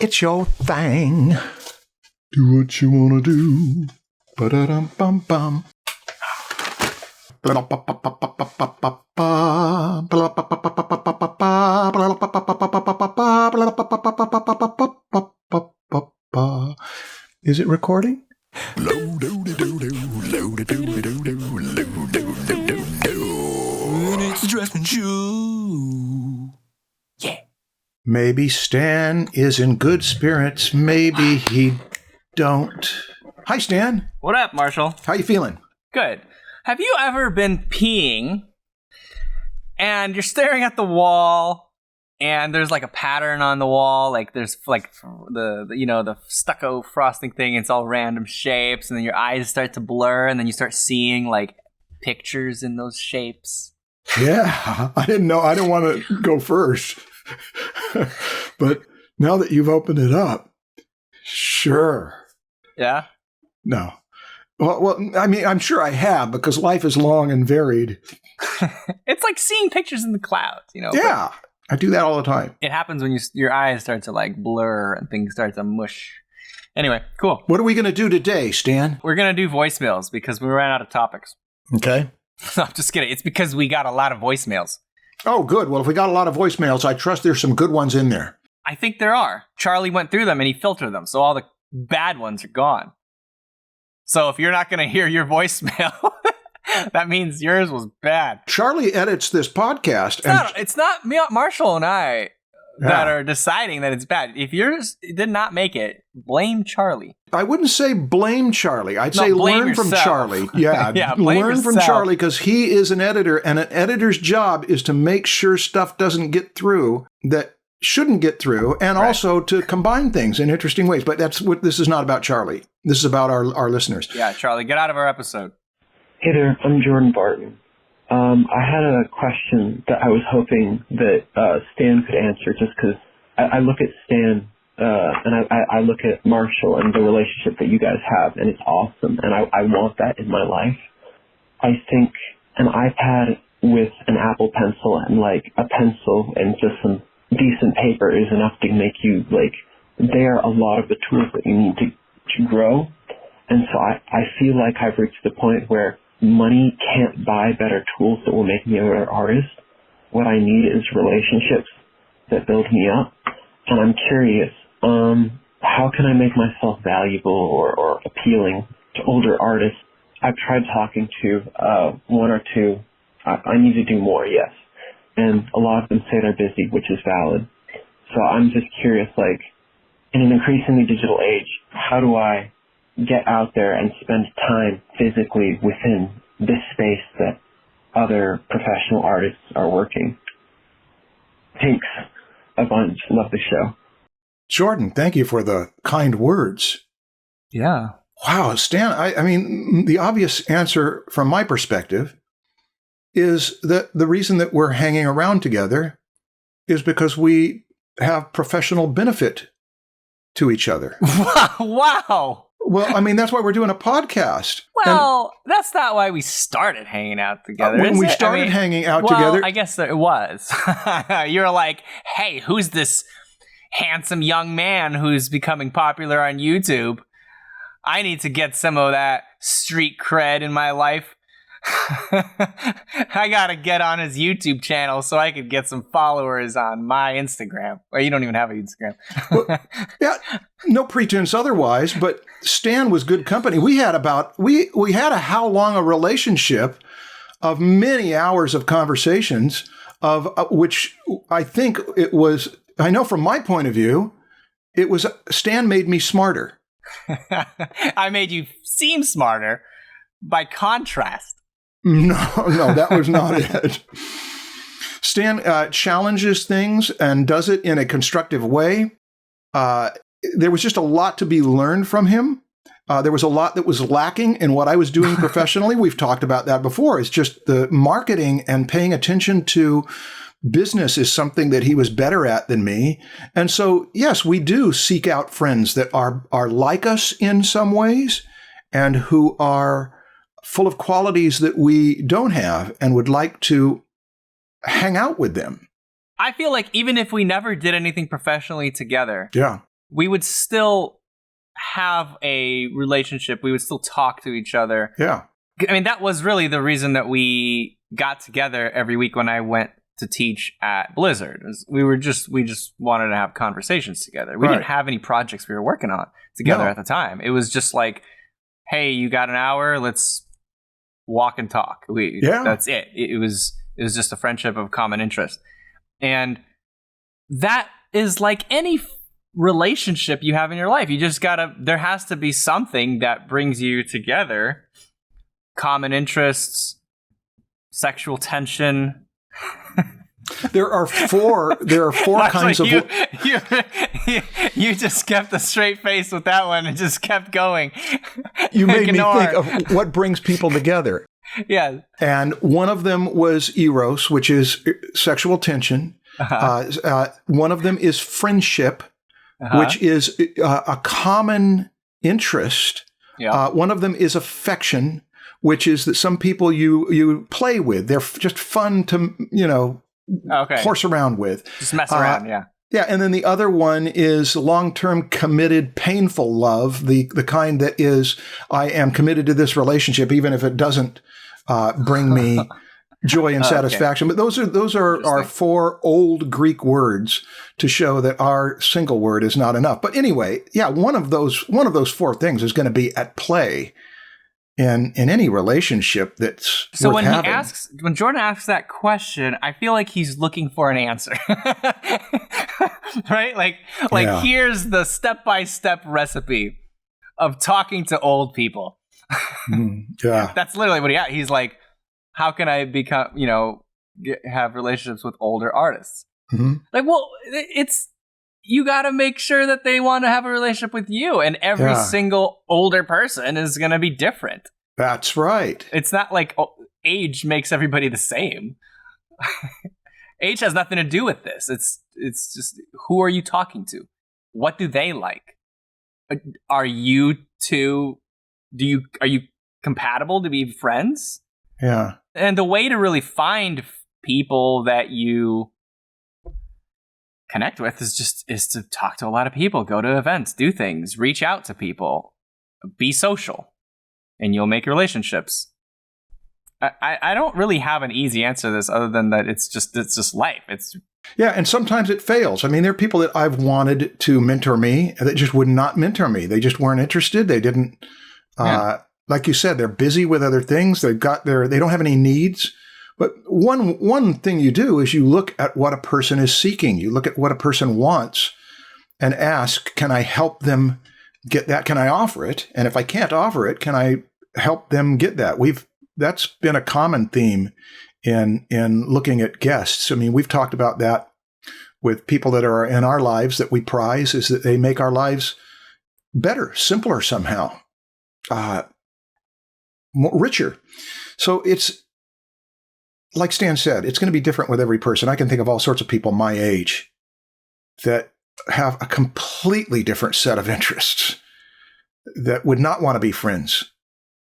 It's your thing. Do what you want to do. Ba-da-dum-bum-bum. Is it recording? It's the Draftsmen Show. Yeah. Maybe Stan is in good spirits. Maybe he don't. Hi, Stan. What up, Marshall? How you feeling? Good. Have you ever been peeing and you're staring at the wall and there's like a pattern on the wall, like there's like the stucco frosting thing, it's all random shapes, and then your eyes start to blur and then you start seeing like pictures in those shapes? Yeah, I didn't know. I didn't want to go first. But now that you've opened it up, sure. Yeah? No. Well, I mean, I'm sure I have, because life is long and varied. It's like seeing pictures in the clouds, you know? Yeah, I do that all the time. It happens when your eyes start to like blur and things start to mush. Anyway, cool. What are we going to do today, Stan? We're going to do voicemails because we ran out of topics. Okay. No, I'm just kidding. It's because we got a lot of voicemails. Oh, good. Well, if we got a lot of voicemails, I trust there's some good ones in there. I think there are. Charlie went through them and he filtered them, so all the bad ones are gone. So if you're not going to hear your voicemail, that means yours was bad. Charlie edits this podcast. It's not me, Marshall and I that are deciding that it's bad. If yours did not make it, blame Charlie. I wouldn't say blame Charlie. I'd say learn yourself. From Charlie. Yeah, yeah, learn from Charlie, because he is an editor, and an editor's job is to make sure stuff doesn't get through that shouldn't get through, and also to combine things in interesting ways. But that's what this is not about, Charlie. This is about our listeners. Yeah, Charlie, get out of our episode. Hey there, I'm Jordan Barton. I had a question that I was hoping that Stan could answer, just because I look at Stan and I look at Marshall and the relationship that you guys have, and it's awesome, and I want that in my life. I think an iPad with an Apple Pencil and like a pencil and just some decent paper is enough to make you, like, they're a lot of the tools that you need to grow. And so I feel like I've reached the point where money can't buy better tools that will make me a better artist. What I need is relationships that build me up. And I'm curious, how can I make myself valuable or appealing to older artists? I've tried talking to one or two. I need to do more, yes. And a lot of them say they're busy, which is valid. So I'm just curious, like, in an increasingly digital age, how do I get out there and spend time physically within this space that other professional artists are working? Thanks a bunch. Love the show. Jordan, thank you for the kind words. Yeah. Wow, Stan, I mean, the obvious answer from my perspective is that the reason that we're hanging around together is because we have professional benefit to each other. Wow. Well, I mean, that's why we're doing a podcast. Well, that's not why we started hanging out together. When we started hanging out together. I guess it was. You're like, hey, who's this handsome young man who's becoming popular on YouTube? I need to get some of that street cred in my life. I gotta get on his YouTube channel so I could get some followers on my Instagram. Well, you don't even have an Instagram. Well, yeah, no pretense otherwise, but Stan was good company. We had a how long a relationship of many hours of conversations, of which I think it was, I know from my point of view, it was Stan made me smarter. I made you seem smarter by contrast. No, that was not it. Stan challenges things and does it in a constructive way. There was just a lot to be learned from him. There was a lot that was lacking in what I was doing professionally. We've talked about that before. It's just the marketing and paying attention to business is something that he was better at than me. And so, yes, we do seek out friends that are like us in some ways and who are full of qualities that we don't have and would like to hang out with them. I feel like even if we never did anything professionally together, yeah, we would still have a relationship. We would still talk to each other. Yeah. I mean, that was really the reason that we got together every week when I went to teach at Blizzard. We just wanted to have conversations together. We didn't have any projects we were working on together at the time. It was just like, hey, you got an hour? Let's walk and talk. That's it. It was just a friendship of common interest. And that is like any relationship you have in your life. You just there has to be something that brings you together. Common interests, sexual tension. There are four kinds of. You just kept a straight face with that one and just kept going. You made me think of what brings people together. Yeah. And one of them was eros, which is sexual tension. One of them is friendship, which is a common interest. Yeah. One of them is affection, which is that some people you play with. They're just fun to, horse around with. Just mess around, yeah. Yeah, and then the other one is long-term committed, painful love, the kind that is, I am committed to this relationship, even if it doesn't bring me joy and satisfaction. But those are four old Greek words to show that our single word is not enough. But anyway, yeah, one of those four things is going to be at play in any relationship that's so worth having. When Jordan asks that question, I feel like he's looking for an answer. Right? Like here's the step-by-step recipe of talking to old people. Yeah. That's literally what he's like, how can I become, have relationships with older artists? Mm-hmm. Like, well, you got to make sure that they want to have a relationship with you. And every single older person is going to be different. That's right. It's not like age makes everybody the same. Age has nothing to do with this. It's just, who are you talking to? What do they like? Are you are you compatible to be friends? Yeah. And the way to really find people that you connect with is to talk to a lot of people, go to events, do things, reach out to people, be social, and you'll make relationships. I don't really have an easy answer to this other than that it's just life. Yeah, and sometimes it fails. I mean, there are people that I've wanted to mentor me that just would not mentor me. They just weren't interested. They didn't, like you said, they're busy with other things. They don't have any needs. But one thing you do is you look at what a person is seeking. You look at what a person wants and ask, can I help them get that? Can I offer it? And if I can't offer it, can I help them get that? That's been a common theme in looking at guests. I mean, we've talked about that with people that are in our lives that we prize, is that they make our lives better, simpler somehow, more richer. So it's, like Stan said, it's going to be different with every person. I can think of all sorts of people my age that have a completely different set of interests that would not want to be friends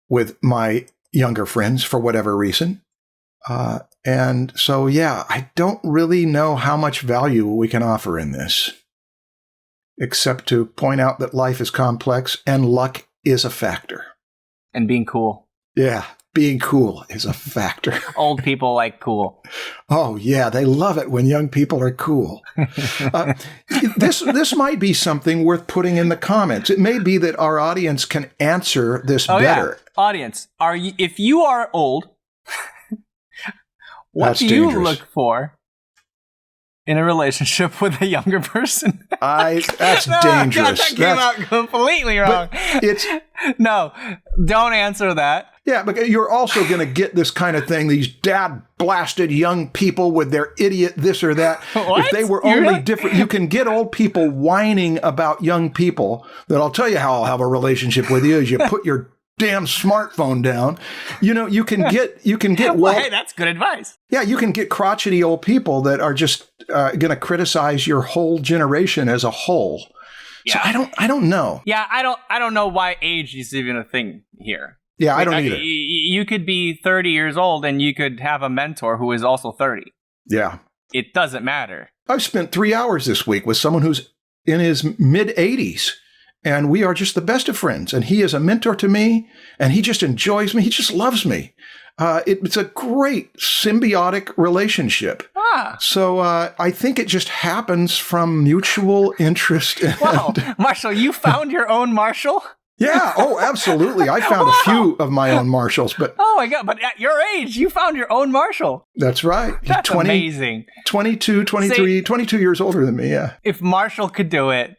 with my younger friends for whatever reason. And so, yeah, I don't really know how much value we can offer in this, except to point out that life is complex and luck is a factor. And being cool. Yeah, being cool is a factor. Old people like cool. Oh, yeah, they love it when young people are cool. This might be something worth putting in the comments. It may be that our audience can answer this better. Yeah. Audience, if you are old, what That's do you dangerous. look for in a relationship with a younger person? That's dangerous. God, that came out completely wrong. No, don't answer that. Yeah, but you're also going to get this kind of thing, these dad-blasted young people with their idiot this or that. What? If they were only different, you can get old people whining about young people that I'll tell you how I'll have a relationship with you is you put your damn smartphone down. You can get Well, hey, that's good advice. Yeah, you can get crotchety old people that are just going to criticize your whole generation as a whole. Yeah. So I don't know. Yeah, I don't know why age is even a thing here. Yeah, I don't either. You could be 30 years old and you could have a mentor who is also 30. Yeah. It doesn't matter. I've spent 3 hours this week with someone who's in his mid-80s. And we are just the best of friends. And he is a mentor to me, and he just enjoys me. He just loves me. It's a great symbiotic relationship. So I think it just happens from mutual interest. Wow. Marshall, you found your own Marshall? Yeah. Oh, absolutely. I found a few of my own Marshalls. But oh, my God. But at your age, you found your own Marshall. That's right. That's amazing. 22, 23, 22 years older than me. Yeah. If Marshall could do it,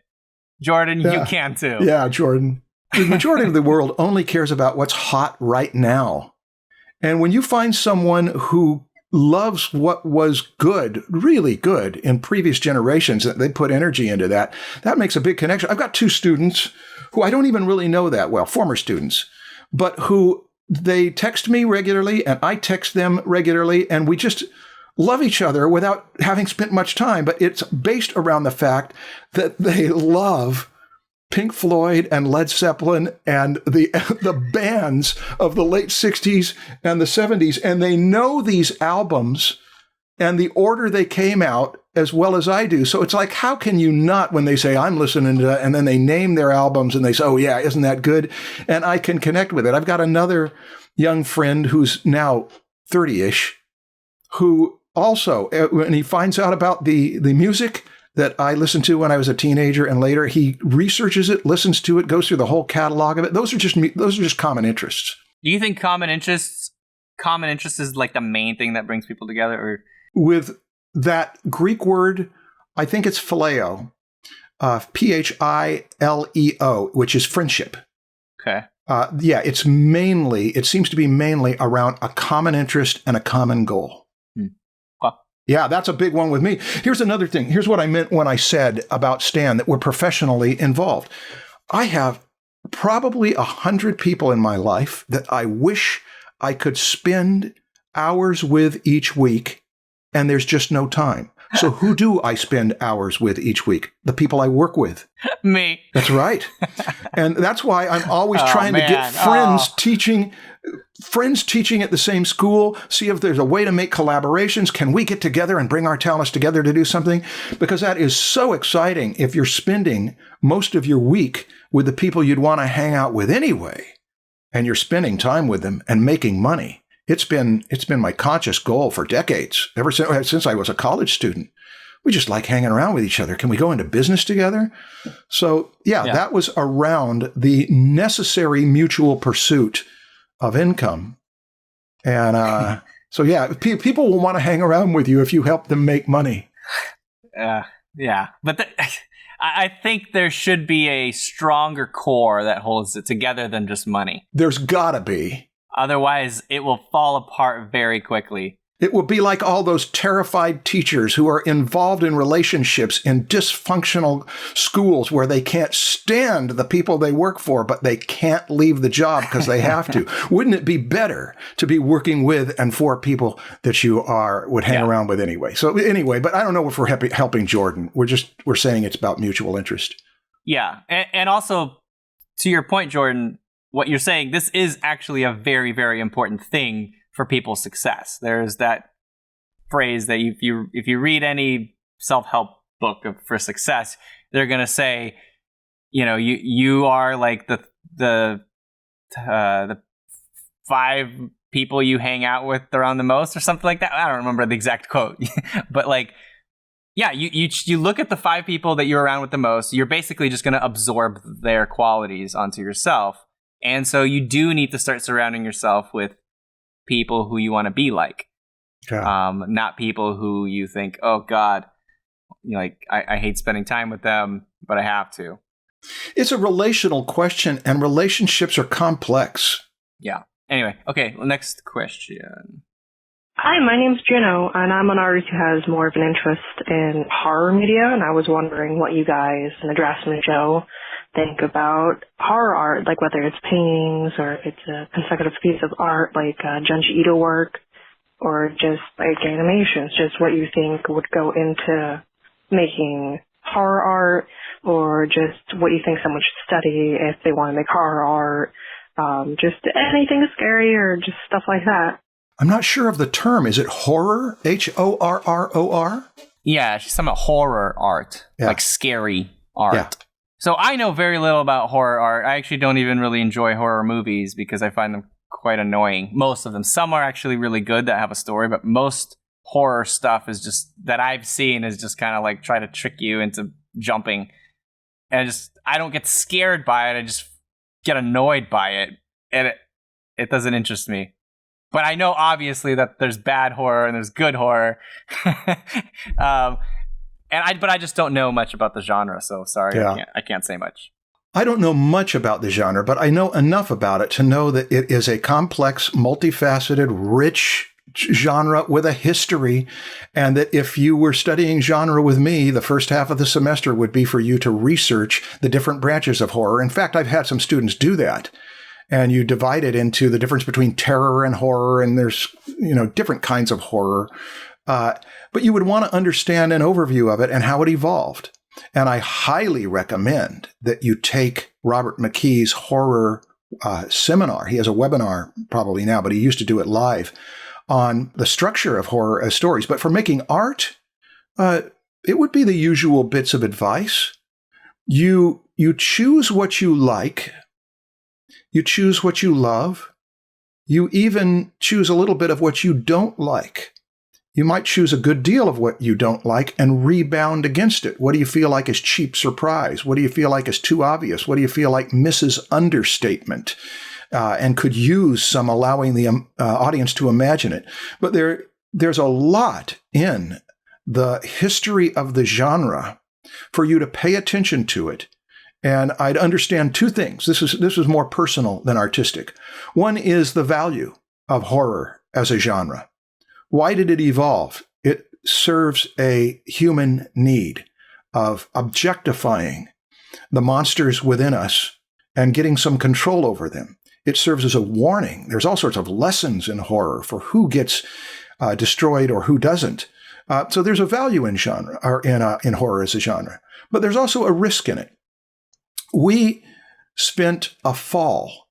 Jordan, you can too. Yeah, Jordan. The majority of the world only cares about what's hot right now. And when you find someone who loves what was good, really good in previous generations, that they put energy into that makes a big connection. I've got 2 students who I don't even really know that well, former students, but who they text me regularly and I text them regularly, and we just love each other without having spent much time. But it's based around the fact that they love Pink Floyd and Led Zeppelin and the bands of the late 60s and the 70s. And they know these albums and the order they came out as well as I do. So it's like, how can you not, when they say, I'm listening to that, and then they name their albums and they say, oh yeah, isn't that good? And I can connect with it. I've got another young friend who's now 30-ish, who also, when he finds out about the music that I listened to when I was a teenager and later, he researches it, listens to it, goes through the whole catalog of it. Those are just common interests. Do you think common interests is like the main thing that brings people together? Or with that Greek word, I think it's phileo, Phileo, which is friendship. Okay. Yeah, it seems to be mainly around a common interest and a common goal. Yeah, that's a big one with me. Here's another thing. Here's what I meant when I said about Stan that we're professionally involved. I have probably 100 people in my life that I wish I could spend hours with each week, and there's just no time. So who do I spend hours with each week? The people I work with. Me. That's right. And that's why I'm always trying to get friends teaching at the same school, see if there's a way to make collaborations. Can we get together and bring our talents together to do something? Because that is so exciting if you're spending most of your week with the people you'd want to hang out with anyway, and you're spending time with them and making money. It's been my conscious goal for decades, ever since I was a college student. We just like hanging around with each other. Can we go into business together? So yeah, that was around the necessary mutual pursuit of income. And so yeah, people will want to hang around with you if you help them make money. Yeah, but I think there should be a stronger core that holds it together than just money. There's gotta be. Otherwise, it will fall apart very quickly. It will be like all those terrified teachers who are involved in relationships in dysfunctional schools where they can't stand the people they work for, but they can't leave the job because they have to. Wouldn't it be better to be working with and for people that you would hang around with anyway? So anyway, but I don't know if we're helping Jordan. We're saying it's about mutual interest. Yeah. And also, to your point, Jordan, what you're saying, this is actually a very, very important thing for people's success. There's that phrase that if you read any self-help book for success, they're going to say, you are like the 5 people you hang out with around the most, or something like that. I don't remember the exact quote, but like, yeah, you look at the 5 people that you're around with the most. You're basically just going to absorb their qualities onto yourself. And so you do need to start surrounding yourself with people who you want to be like. Yeah. Not people who you think, oh God, I hate spending time with them, but I have to. It's a relational question, and relationships are complex. Yeah. Anyway, okay, next question. Hi, my name's Juno, and I'm an artist who has more of an interest in horror media, and I was wondering what you guys in the Draftsmen show think about horror art, like whether it's paintings or if it's a consecutive piece of art like Junji Ito work or just like animations, just what you think would go into making horror art, or just what you think someone should study if they want to make horror art, just anything scary or just stuff like that. I'm not sure of the term. Is it horror? Horror? Yeah, she's talking about horror art, like scary art. Yeah. So I know very little about horror art. I actually don't even really enjoy horror movies because I find them quite annoying. Most of them. Some are actually really good that have a story, but most horror stuff is just that I've seen is just kind of like try to trick you into jumping. And I don't get scared by it. I just get annoyed by it. And it doesn't interest me. But I know obviously that there's bad horror and there's good horror. But I just don't know much about the genre, so sorry, Yeah. I can't say much. I don't know much about the genre, but I know enough about it to know that it is a complex, multifaceted, rich genre with a history, and that if you were studying genre with me, the first half of the semester would be for you to research the different branches of horror. In fact, I've had some students do that. And you divide it into the difference between terror and horror, and there's, different kinds of horror. But you would want to understand an overview of it and how it evolved. And I highly recommend that you take Robert McKee's horror seminar. He has a webinar probably now, but he used to do it live on the structure of horror as stories. But for making art, it would be the usual bits of advice. You choose what you like. You choose what you love. You even choose a little bit of what you don't like. You might choose a good deal of what you don't like and rebound against it. What do you feel like is cheap surprise? What do you feel like is too obvious? What do you feel like misses understatement and could use some allowing the audience to imagine it? But there's a lot in the history of the genre for you to pay attention to it. And I'd understand two things. This is more personal than artistic. One is the value of horror as a genre. Why did it evolve? It serves a human need of objectifying the monsters within us and getting some control over them. It serves as a warning. There's all sorts of lessons in horror for who gets destroyed or who doesn't. So there's a value in genre or in horror as a genre, but there's also a risk in it. We spent a fall,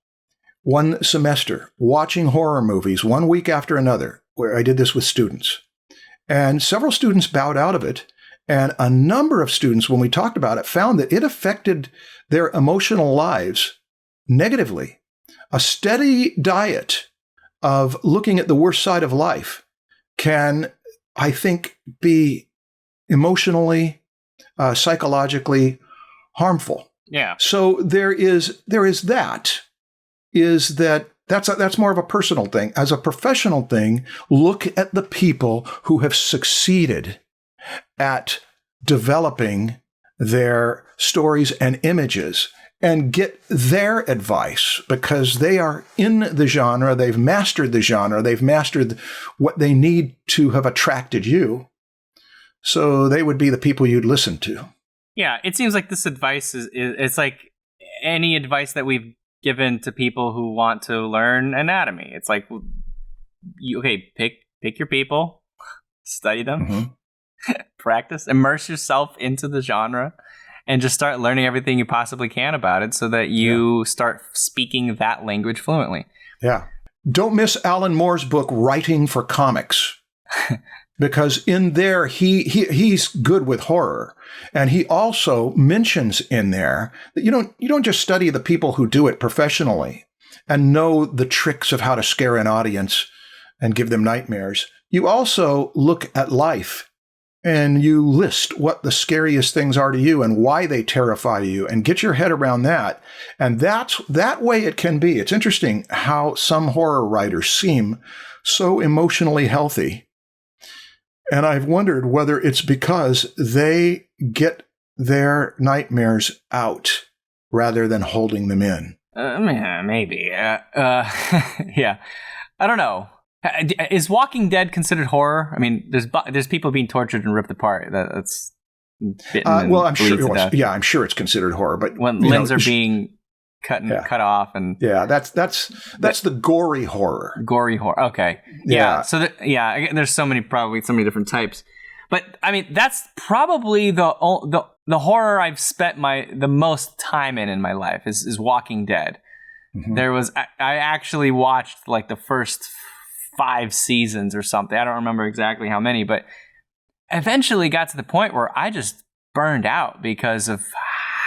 one semester, watching horror movies 1 week after another, where I did this with students. And several students bowed out of it. And a number of students, when we talked about it, found that it affected their emotional lives negatively. A steady diet of looking at the worst side of life can, I think, be emotionally, psychologically harmful. Yeah. So that's more of a personal thing. As a professional thing, look at the people who have succeeded at developing their stories and images and get their advice because they are in the genre. They've mastered the genre. They've mastered what they need to have attracted you. So they would be the people you'd listen to. Yeah, it seems like this advice it's like any advice that we've given to people who want to learn anatomy. It's like, pick your people, study them, practice, immerse yourself into the genre, and just start learning everything you possibly can about it so that you start speaking that language fluently. Yeah. Don't miss Alan Moore's book, Writing for Comics. Because in there, he's good with horror. And he also mentions in there that you don't just study the people who do it professionally and know the tricks of how to scare an audience and give them nightmares. You also look at life and you list what the scariest things are to you and why they terrify you and get your head around that. And that way it can be. It's interesting how some horror writers seem so emotionally healthy. And I've wondered whether it's because they get their nightmares out rather than holding them in. Maybe. Yeah. I don't know. Is Walking Dead considered horror? I mean, there's people being tortured and ripped apart. That's bitten. Well, I'm sure. I'm sure it's considered horror. But when limbs are being cut off, and that's the gory horror. Gory horror. Okay. Yeah. So there's so many different types. But I mean, that's probably the horror I've spent the most time in my life is Walking Dead. Mm-hmm. I actually watched like the first 5 seasons or something. I don't remember exactly how many, but eventually got to the point where I just burned out because of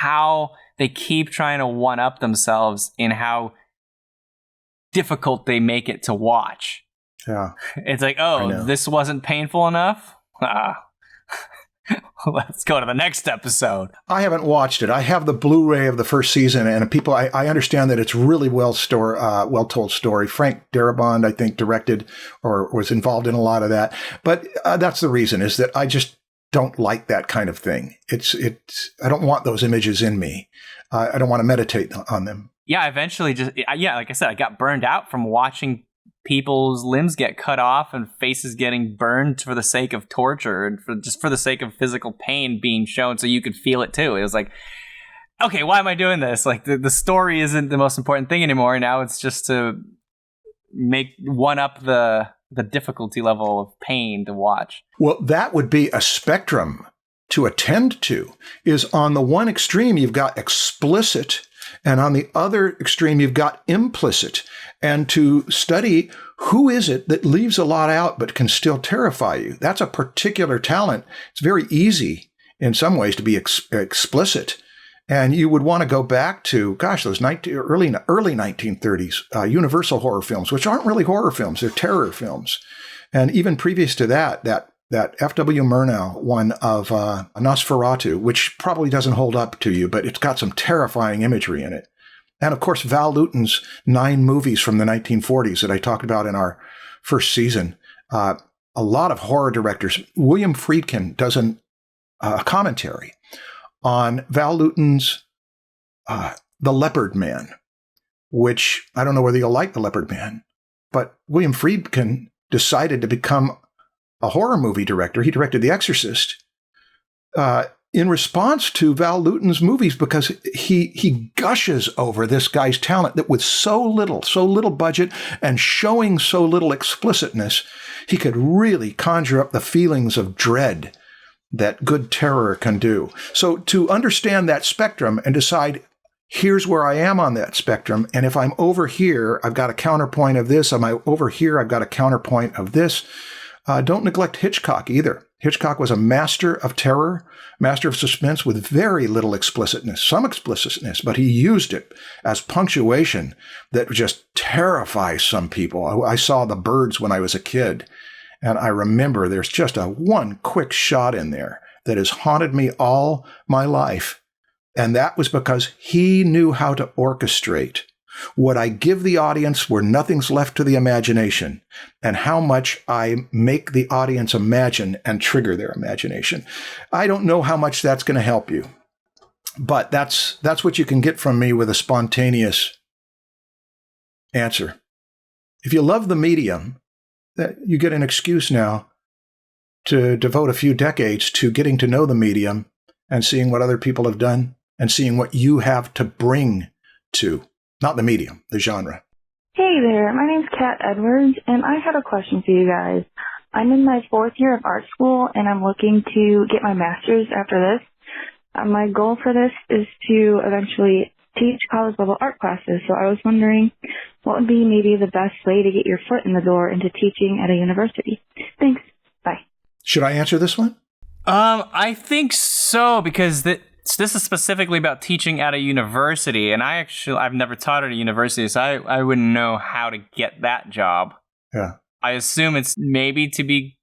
how they keep trying to one up themselves in how difficult they make it to watch. Yeah. It's like, oh, this wasn't painful enough? Let's go to the next episode. I haven't watched it. I have the Blu-ray of the first season, and people, I understand that it's really well told story. Frank Darabont, I think, directed or was involved in a lot of that. But that's the reason, is that I just don't like that kind of thing. I don't want those images in me. I don't want to meditate on them. Yeah, eventually like I said, I got burned out from watching people's limbs get cut off and faces getting burned for the sake of torture and for the sake of physical pain being shown so you could feel it too. It was like, okay, why am I doing this? Like the story isn't the most important thing anymore. Now it's just to make one up the difficulty level of pain to watch. Well, that would be a spectrum to attend to. Is on the one extreme, you've got explicit, and on the other extreme, you've got implicit. And to study who is it that leaves a lot out but can still terrify you. That's a particular talent. It's very easy in some ways to be explicit. And you would want to go back to, those early 1930s Universal horror films, which aren't really horror films. They're terror films. And even previous to that F.W. Murnau one of Nosferatu, which probably doesn't hold up to you, but it's got some terrifying imagery in it. And of course, Val Lewton's 9 movies from the 1940s that I talked about in our first season. A lot of horror directors. William Friedkin does a commentary on Val Lewton's The Leopard Man, which I don't know whether you'll like The Leopard Man, but William Friedkin decided to become a horror movie director. He directed The Exorcist in response to Val Lewton's movies, because he gushes over this guy's talent that with so little budget and showing so little explicitness, he could really conjure up the feelings of dread that good terror can do. So to understand that spectrum and decide, here's where I am on that spectrum, and if I'm over here, I've got a counterpoint of this. Am I over here? I've got a counterpoint of this. Don't neglect Hitchcock either. Hitchcock was a master of terror, master of suspense with very little explicitness, some explicitness, but he used it as punctuation that just terrifies some people. I saw The Birds when I was a kid, and I remember there's just one quick shot in there that has haunted me all my life, and that was because he knew how to orchestrate what I give the audience where nothing's left to the imagination, and how much I make the audience imagine and trigger their imagination. I don't know how much that's going to help you, but that's what you can get from me with a spontaneous answer. If you love the medium, that you get an excuse now to devote a few decades to getting to know the medium and seeing what other people have done and seeing what you have to bring to. Not the medium, the genre. Hey there, my name's Kat Edwards, and I had a question for you guys. I'm in my 4th year of art school, and I'm looking to get my master's after this. My goal for this is to eventually teach college-level art classes, so I was wondering what would be maybe the best way to get your foot in the door into teaching at a university. Thanks. Bye. Should I answer this one? I think so, because this is specifically about teaching at a university, and I've never taught at a university, so I wouldn't know how to get that job. Yeah. I assume it's maybe to be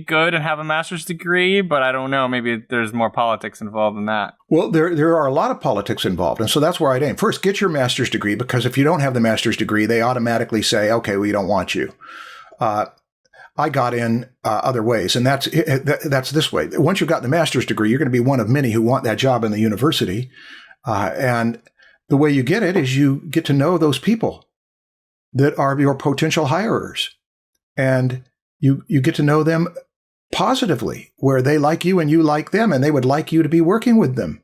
good and have a master's degree, but I don't know. Maybe there's more politics involved in that. Well, there are a lot of politics involved, and so that's where I'd aim. First, get your master's degree, because if you don't have the master's degree, they automatically say, okay, we don't want you. I got in other ways, and that's this way. Once you've got the master's degree, you're going to be one of many who want that job in the university. And the way you get it is you get to know those people that are your potential hirers. And you get to know them positively, where they like you and you like them, and they would like you to be working with them.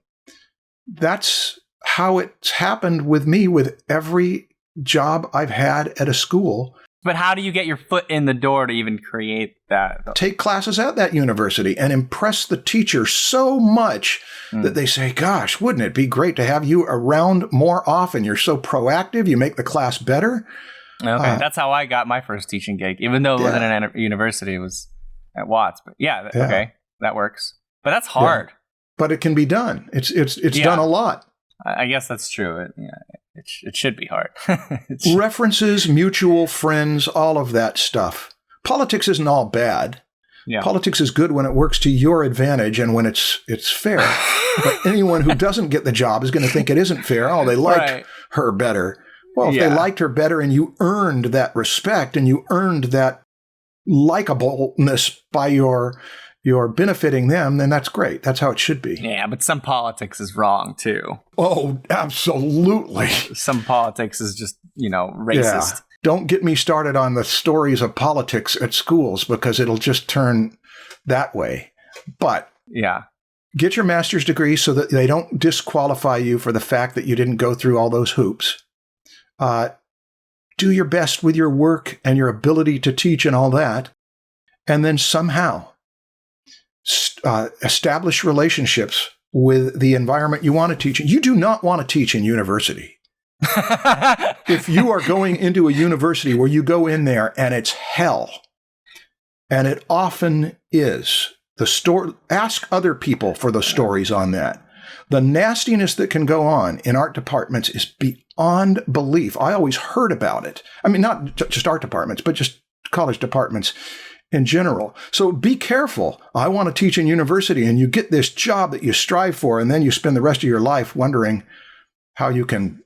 That's how it's happened with me with every job I've had at a school. But how do you get your foot in the door to even create that? Take classes at that university and impress the teacher so much that they say, gosh, wouldn't it be great to have you around more often? You're so proactive. You make the class better. Okay, that's how I got my first teaching gig, even though it wasn't at a university. It was at Watts. But okay, that works. But that's hard. Yeah. but it can be done. It's done a lot. I guess that's true. It should be hard. References, mutual friends, all of that stuff. Politics isn't all bad. Yeah. Politics is good when it works to your advantage and when it's fair. But anyone who doesn't get the job is going to think it isn't fair. Oh, they like her better. Well, if they liked her better and you earned that respect and you earned that likableness by your benefiting them, then that's great. That's how it should be. Yeah, but some politics is wrong too. Oh, absolutely. Some politics is just, racist. Yeah. Don't get me started on the stories of politics at schools because it'll just turn that way. But get your master's degree so that they don't disqualify you for the fact that you didn't go through all those hoops. Do your best with your work and your ability to teach and all that. And then somehow establish relationships with the environment you want to teach in. You do not want to teach in university. If you are going into a university where you go in there and it's hell, and it often is, ask other people for the stories on that. The nastiness that can go on in art departments is beyond belief. I always heard about it. I mean, not just art departments, but just college departments in general. So be careful. I want to teach in university, and you get this job that you strive for, and then you spend the rest of your life wondering how you can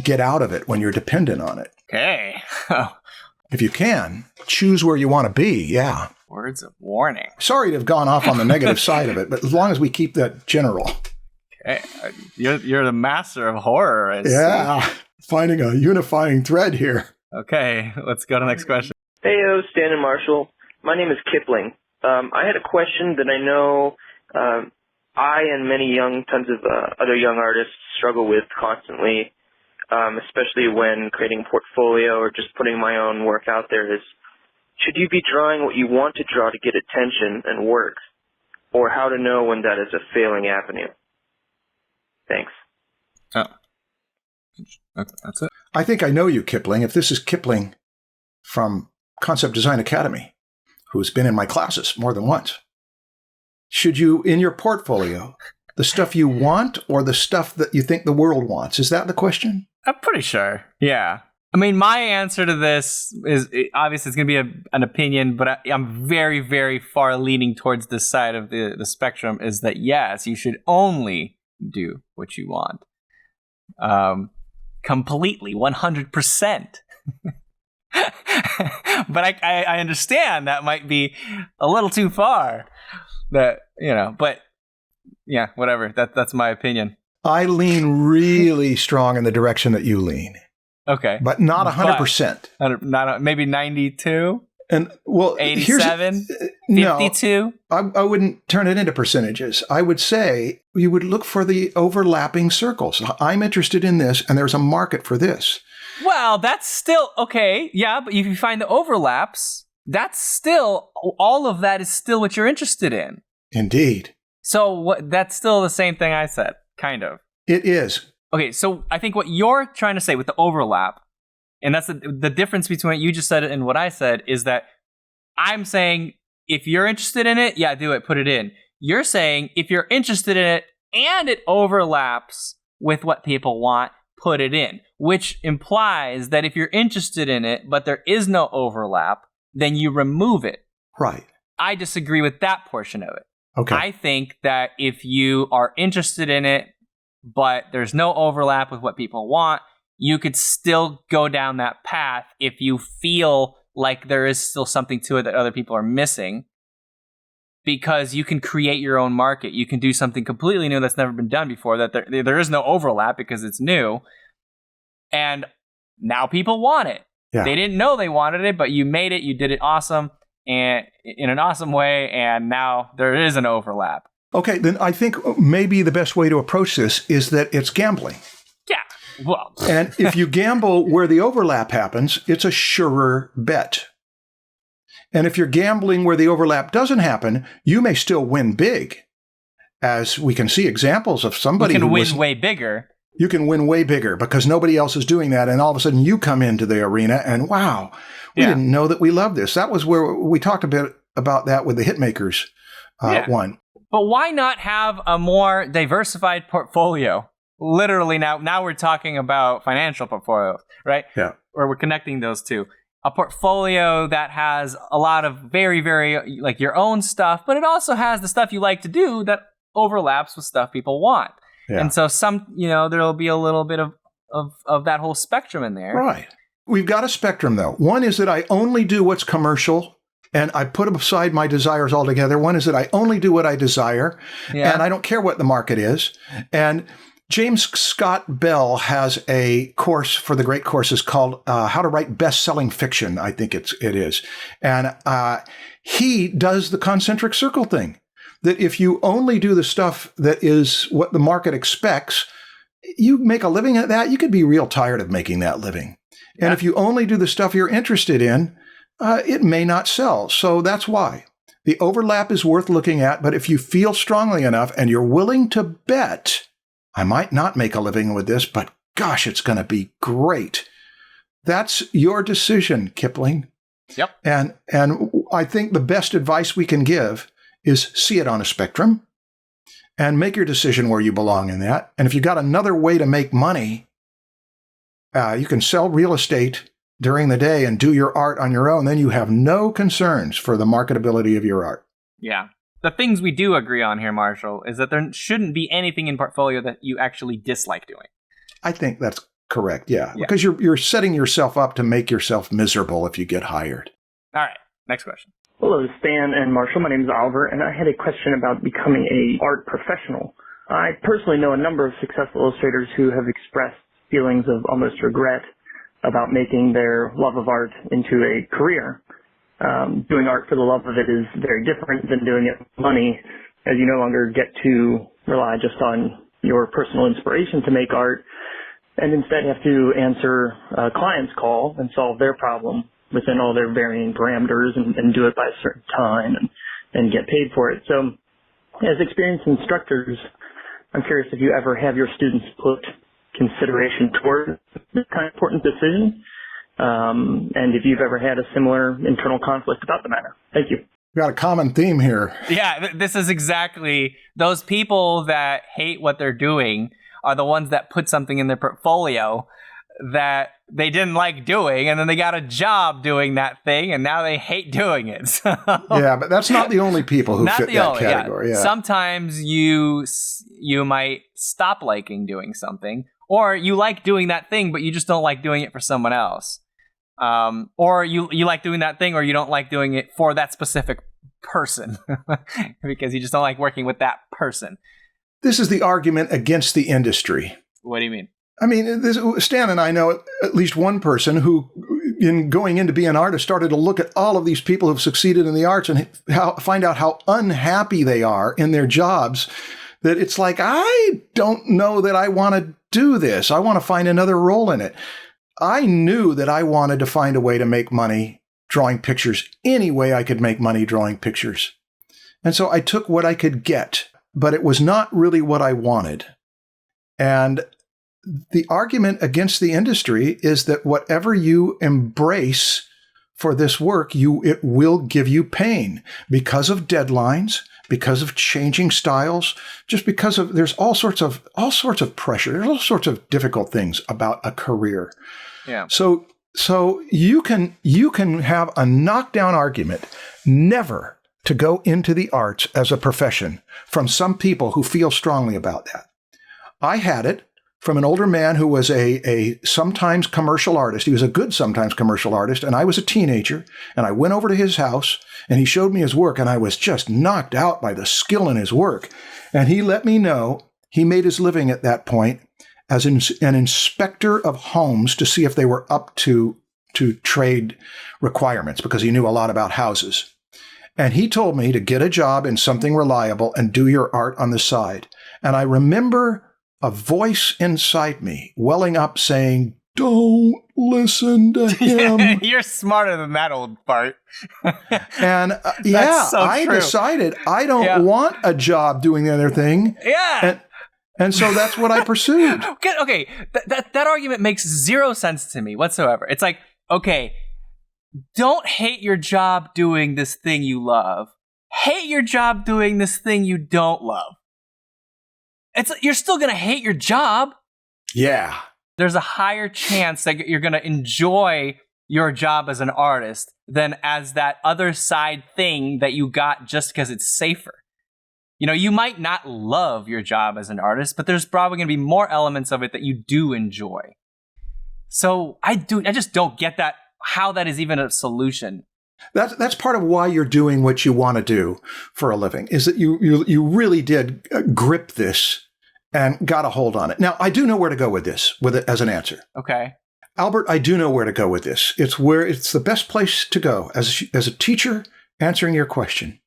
get out of it when you're dependent on it. Okay. If you can, choose where you want to be. Yeah. Words of warning. Sorry to have gone off on the negative side of it, but as long as we keep that general. Okay. You're the master of horror. Yeah. Finding a unifying thread here. Okay. Let's go to the next question. Heyo, Stan and Marshall. My name is Kipling. I had a question that I know I and tons of other young artists struggle with constantly, especially when creating a portfolio or just putting my own work out there, is should you be drawing what you want to draw to get attention and work, or how to know when that is a failing avenue? Thanks. Oh. That's it. I think I know you, Kipling. If this is Kipling from Concept Design Academy, who's been in my classes more than once, should you, in your portfolio, the stuff you want or the stuff that you think the world wants? Is that the question? I'm pretty sure. Yeah. I mean, my answer to this is, obviously it's going to be an opinion, but I'm very, very far leaning towards this side of the spectrum, is that yes, you should only do what you want. Completely, 100%. But I understand that might be a little too far. But yeah, whatever. That's my opinion. I lean really strong in the direction that you lean. Okay. But not 100%. Not maybe 92? And well, 87? 52? No, I wouldn't turn it into percentages. I would say you would look for the overlapping circles. I'm interested in this, and there's a market for this. Well, that's still okay. Yeah, but if you find the overlaps, that's still, all of that is still what you're interested in. Indeed. So that's still the same thing I said, kind of. It is. Okay, so I think what you're trying to say with the overlap, and that's the difference between what you just said and what I said, is that I'm saying if you're interested in it, yeah, do it, put it in. You're saying if you're interested in it and it overlaps with what people want, put it in, which implies that if you're interested in it, but there is no overlap, then you remove it. Right. I disagree with that portion of it. Okay. I think that if you are interested in it, but there's no overlap with what people want, you could still go down that path if you feel like there is still something to it that other people are missing, because you can create your own market. You can do something completely new that's never been done before, that there is no overlap because it's new, and now people want it. Yeah. They didn't know they wanted it, but you made it, you did it awesome, and in an awesome way, and now there is an overlap. Okay, then I think maybe the best way to approach this is that it's gambling. Yeah, well. And if you gamble where the overlap happens, it's a surer bet. And if you're gambling where the overlap doesn't happen, you may still win big. As we can see examples of somebody who win way bigger. You can win way bigger because nobody else is doing that. And all of a sudden you come into the arena and wow, we didn't know that we loved this. That was where we talked a bit about that with the Hitmakers one. But why not have a more diversified portfolio? Literally, now we're talking about financial portfolios, right? Yeah. Or we're connecting those two. A portfolio that has a lot of very, very, like, your own stuff, but it also has the stuff you like to do that overlaps with stuff people want. Yeah. And so there'll be a little bit of that whole spectrum in there. Right. We've got a spectrum, though. One is that I only do what's commercial, and I put aside my desires altogether. One is that I only do what I desire, and I don't care what the market is. And James Scott Bell has a course for the great courses called How to Write Best-Selling Fiction, I think it is. And he does the concentric circle thing, that if you only do the stuff that is what the market expects, you make a living at that, you could be real tired of making that living. And if you only do the stuff you're interested in, it may not sell. So that's why. The overlap is worth looking at, but if you feel strongly enough and you're willing to bet, I might not make a living with this, but gosh, it's going to be great. That's your decision, Kipling. Yep. And I think the best advice we can give is see it on a spectrum and make your decision where you belong in that. And if you got another way to make money, you can sell real estate during the day and do your art on your own. Then you have no concerns for the marketability of your art. Yeah. The things we do agree on here, Marshall, is that there shouldn't be anything in portfolio that you actually dislike doing. I think that's correct, yeah. Because you're setting yourself up to make yourself miserable if you get hired. All right, next question. Hello, Stan and Marshall. My name is Oliver, and I had a question about becoming a art professional. I personally know a number of successful illustrators who have expressed feelings of almost regret about making their love of art into a career. Doing art for the love of it is very different than doing it for money, as you no longer get to rely just on your personal inspiration to make art, and instead have to answer a client's call and solve their problem within all their varying parameters and do it by a certain time and get paid for it. So as experienced instructors, I'm curious if you ever have your students put consideration toward this kind of important decision. And if you've ever had a similar internal conflict about the matter. Thank you. We've got a common theme here. Yeah, this is exactly those people that hate what they're doing are the ones that put something in their portfolio that they didn't like doing, and then they got a job doing that thing, and now they hate doing it. So, yeah, but that's not the only people who fit that category. Yeah. Sometimes you might stop liking doing something, or you like doing that thing, but you just don't like doing it for someone else. Or you like doing that thing, or you don't like doing it for that specific person because you just don't like working with that person. This is the argument against the industry. What do you mean? I mean, Stan and I know at least one person who, in going in to be an artist, started to look at all of these people who've succeeded in the arts and find out how unhappy they are in their jobs, that it's like, I don't know that I want to do this. I want to find another role in it. I knew that I wanted to find a way to make money drawing pictures any way I could make money drawing pictures. And so I took what I could get, but it was not really what I wanted. And the argument against the industry is that whatever you embrace for this work, it will give you pain because of deadlines, because of changing styles, just because of there's all sorts of pressure. There's all sorts of difficult things about a career. Yeah. So you can have a knockdown argument never to go into the arts as a profession from some people who feel strongly about that. I had it from an older man who was a sometimes commercial artist. He was a good sometimes commercial artist, and I was a teenager, and I went over to his house, and he showed me his work, and I was just knocked out by the skill in his work. And he let me know he made his living at that point as an inspector of homes to see if they were up to trade requirements, because he knew a lot about houses. And he told me to get a job in something reliable and do your art on the side. And I remember a voice inside me welling up saying, "Don't listen to him." You're smarter than that, old fart. And so I true. decided I don't want a job doing the other thing. Yeah. And so that's what I pursued. Okay, that argument makes zero sense to me whatsoever. It's like, okay, don't hate your job doing this thing you love. hate your job doing this thing you don't love. You're still going to hate your job. Yeah. There's a higher chance that you're going to enjoy your job as an artist than as that other side thing that you got just because it's safer. You know, you might not love your job as an artist, but there's probably going to be more elements of it that you do enjoy. So I just don't get that, how that is even a solution. That's part of why you're doing what you want to do for a living, is that you really did grip this and got a hold on it. Now, I do know where to go with it as an answer. Okay. Albert, I do know where to go with this. It's the best place to go as a teacher answering your question.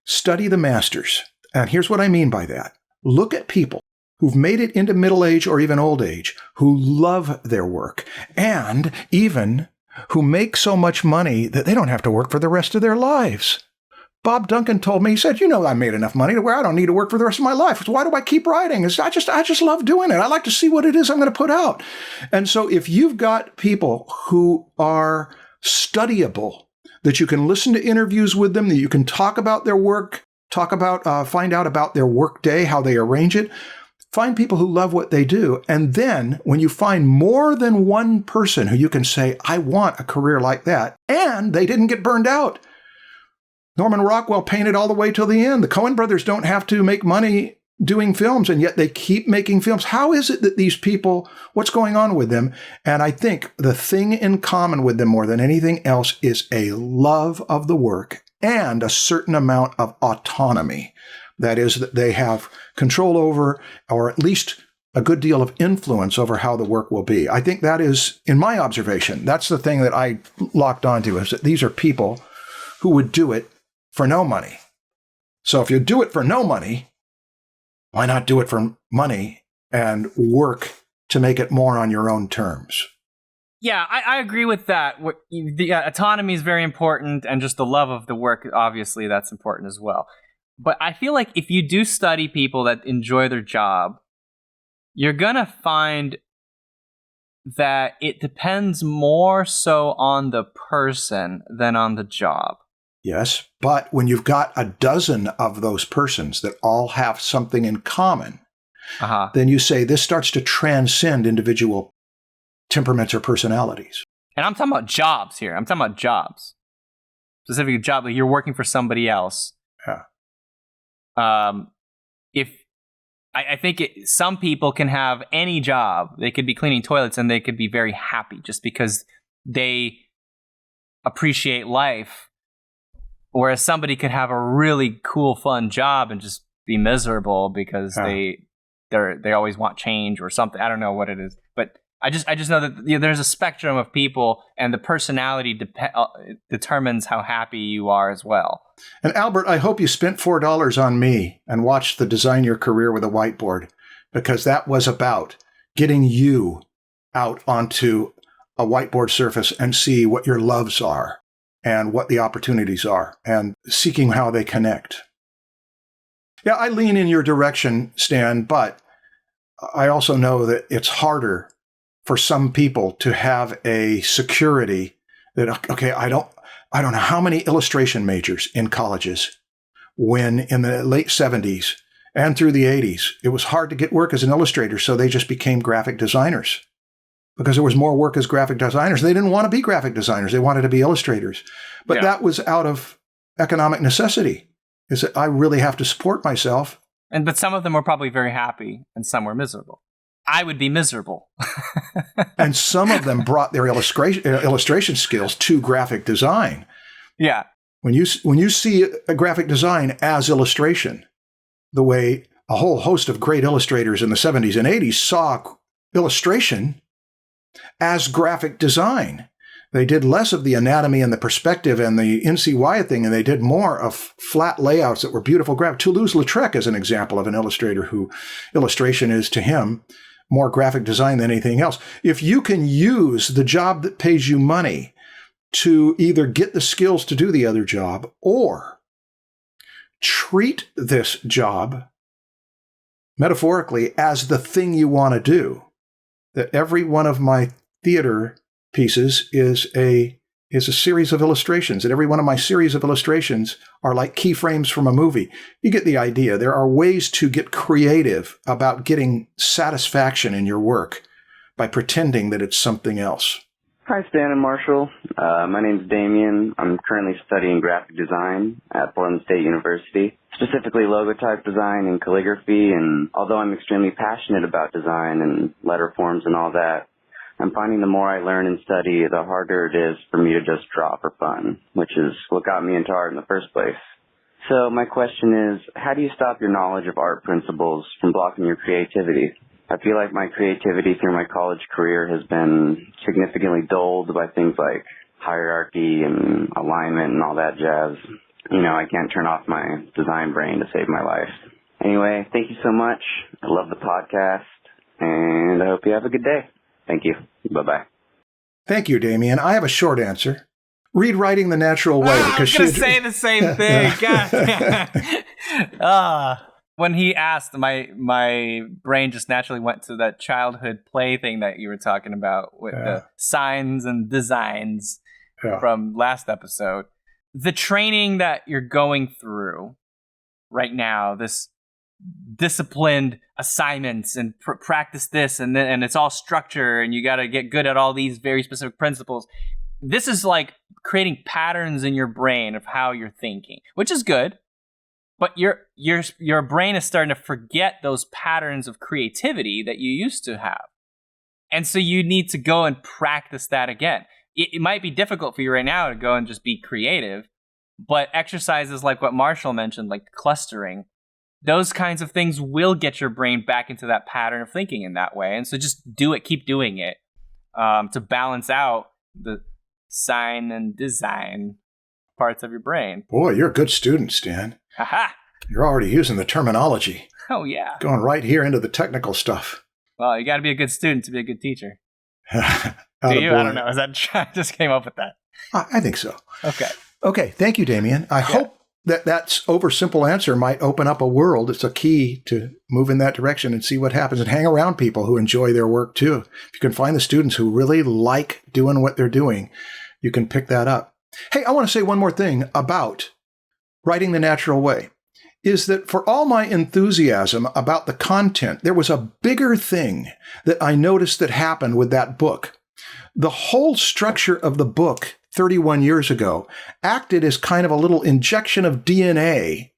Study the masters. And here's what I mean by that. Look at people who've made it into middle age or even old age, who love their work, and even who make so much money that they don't have to work for the rest of their lives. Bob Duncan told me, he said, I made enough money to where I don't need to work for the rest of my life. Why do I keep writing? I just love doing it. I like to see what it is I'm going to put out. And so if you've got people who are studyable, that you can listen to interviews with them, that you can talk about their work, find out about their work day, how they arrange it, find people who love what they do. And then when you find more than one person who you can say, I want a career like that, and they didn't get burned out. Norman Rockwell painted all the way till the end. The Coen brothers don't have to make money doing films, and yet they keep making films. How is it that these people, what's going on with them? And I think the thing in common with them more than anything else is a love of the work and a certain amount of autonomy. That is, that they have control over, or at least a good deal of influence over how the work will be. I think that is, in my observation, that's the thing that I locked onto, is that these are people who would do it for no money. So if you do it for no money, why not do it for money and work to make it more on your own terms? Yeah, I agree with that. The autonomy is very important, and just the love of the work, obviously, that's important as well. But I feel like if you do study people that enjoy their job, you're going to find that it depends more so on the person than on the job. Yes, but when you've got a dozen of those persons that all have something in common, then you say this starts to transcend individual temperaments or personalities. And I'm talking about jobs here. I'm talking about jobs. Specific job, like you're working for somebody else. Yeah. I think some people can have any job. They could be cleaning toilets and they could be very happy just because they appreciate life. Whereas somebody could have a really cool, fun job and just be miserable because they always want change or something. I don't know what it is, but I just know that there's a spectrum of people, and the personality determines how happy you are as well. And Albert, I hope you spent $4 on me and watched the Design Your Career with a Whiteboard, because that was about getting you out onto a whiteboard surface and see what your loves are and what the opportunities are, and seeking how they connect. Yeah, I lean in your direction, Stan, but I also know that it's harder for some people to have a security that, okay, I don't know how many illustration majors in colleges when in the late 70s and through the 80s, it was hard to get work as an illustrator, so they just became graphic designers. Because there was more work as graphic designers. They didn't want to be graphic designers. They wanted to be illustrators. But that was out of economic necessity. Is that I really have to support myself. But some of them were probably very happy and some were miserable. I would be miserable. And some of them brought their illustration skills to graphic design. Yeah. When you see a graphic design as illustration, the way a whole host of great illustrators in the 70s and 80s saw illustration as graphic design. They did less of the anatomy and the perspective and the NC Wyatt thing, and they did more of flat layouts that were beautiful graphic. Toulouse-Lautrec is an example of an illustrator who illustration is to him more graphic design than anything else. If you can use the job that pays you money to either get the skills to do the other job or treat this job metaphorically as the thing you want to do, that every one of my theater pieces is a is a series of illustrations, and every one of my series of illustrations are like keyframes from a movie. You get the idea. There are ways to get creative about getting satisfaction in your work by pretending that it's something else. Hi, Stan and Marshall. My name's Damien. I'm currently studying graphic design at Portland State University, specifically logotype design and calligraphy. And although I'm extremely passionate about design and letter forms and all that, I'm finding the more I learn and study, the harder it is for me to just draw for fun, which is what got me into art in the first place. So my question is, how do you stop your knowledge of art principles from blocking your creativity? I feel like my creativity through my college career has been significantly dulled by things like hierarchy and alignment and all that jazz. You know, I can't turn off my design brain to save my life. Anyway, thank you so much. I love the podcast, and I hope you have a good day. Thank you. Bye-bye. Thank you, Damien. I have a short answer. Read Writing the Natural Way. I was going to say the same thing. God. When he asked, my brain just naturally went to that childhood play thing that you were talking about with the signs and designs from last episode. The training that you're going through right now, this disciplined assignments and practice this and it's all structure and you got to get good at all these very specific principles. This is like creating patterns in your brain of how you're thinking, which is good. But your brain is starting to forget those patterns of creativity that you used to have. And so you need to go and practice that again. It might be difficult for you right now to go and just be creative, but exercises like what Marshall mentioned, like clustering, those kinds of things will get your brain back into that pattern of thinking in that way. And so just do it, keep doing it to balance out the sign and design parts of your brain. Boy, you're a good student, Stan. Aha! You're already using the terminology. Oh, yeah. Going right here into the technical stuff. Well, you got to be a good student to be a good teacher. Do you? Boy. I don't know. Is that I just came up with that? I think so. Okay. Thank you, Damien. I hope that oversimple answer might open up a world. It's a key to move in that direction and see what happens and hang around people who enjoy their work too. If you can find the students who really like doing what they're doing, you can pick that up. Hey, I want to say one more thing about Writing the Natural Way, is that for all my enthusiasm about the content, there was a bigger thing that I noticed that happened with that book. The whole structure of the book 31 years ago acted as kind of a little injection of DNA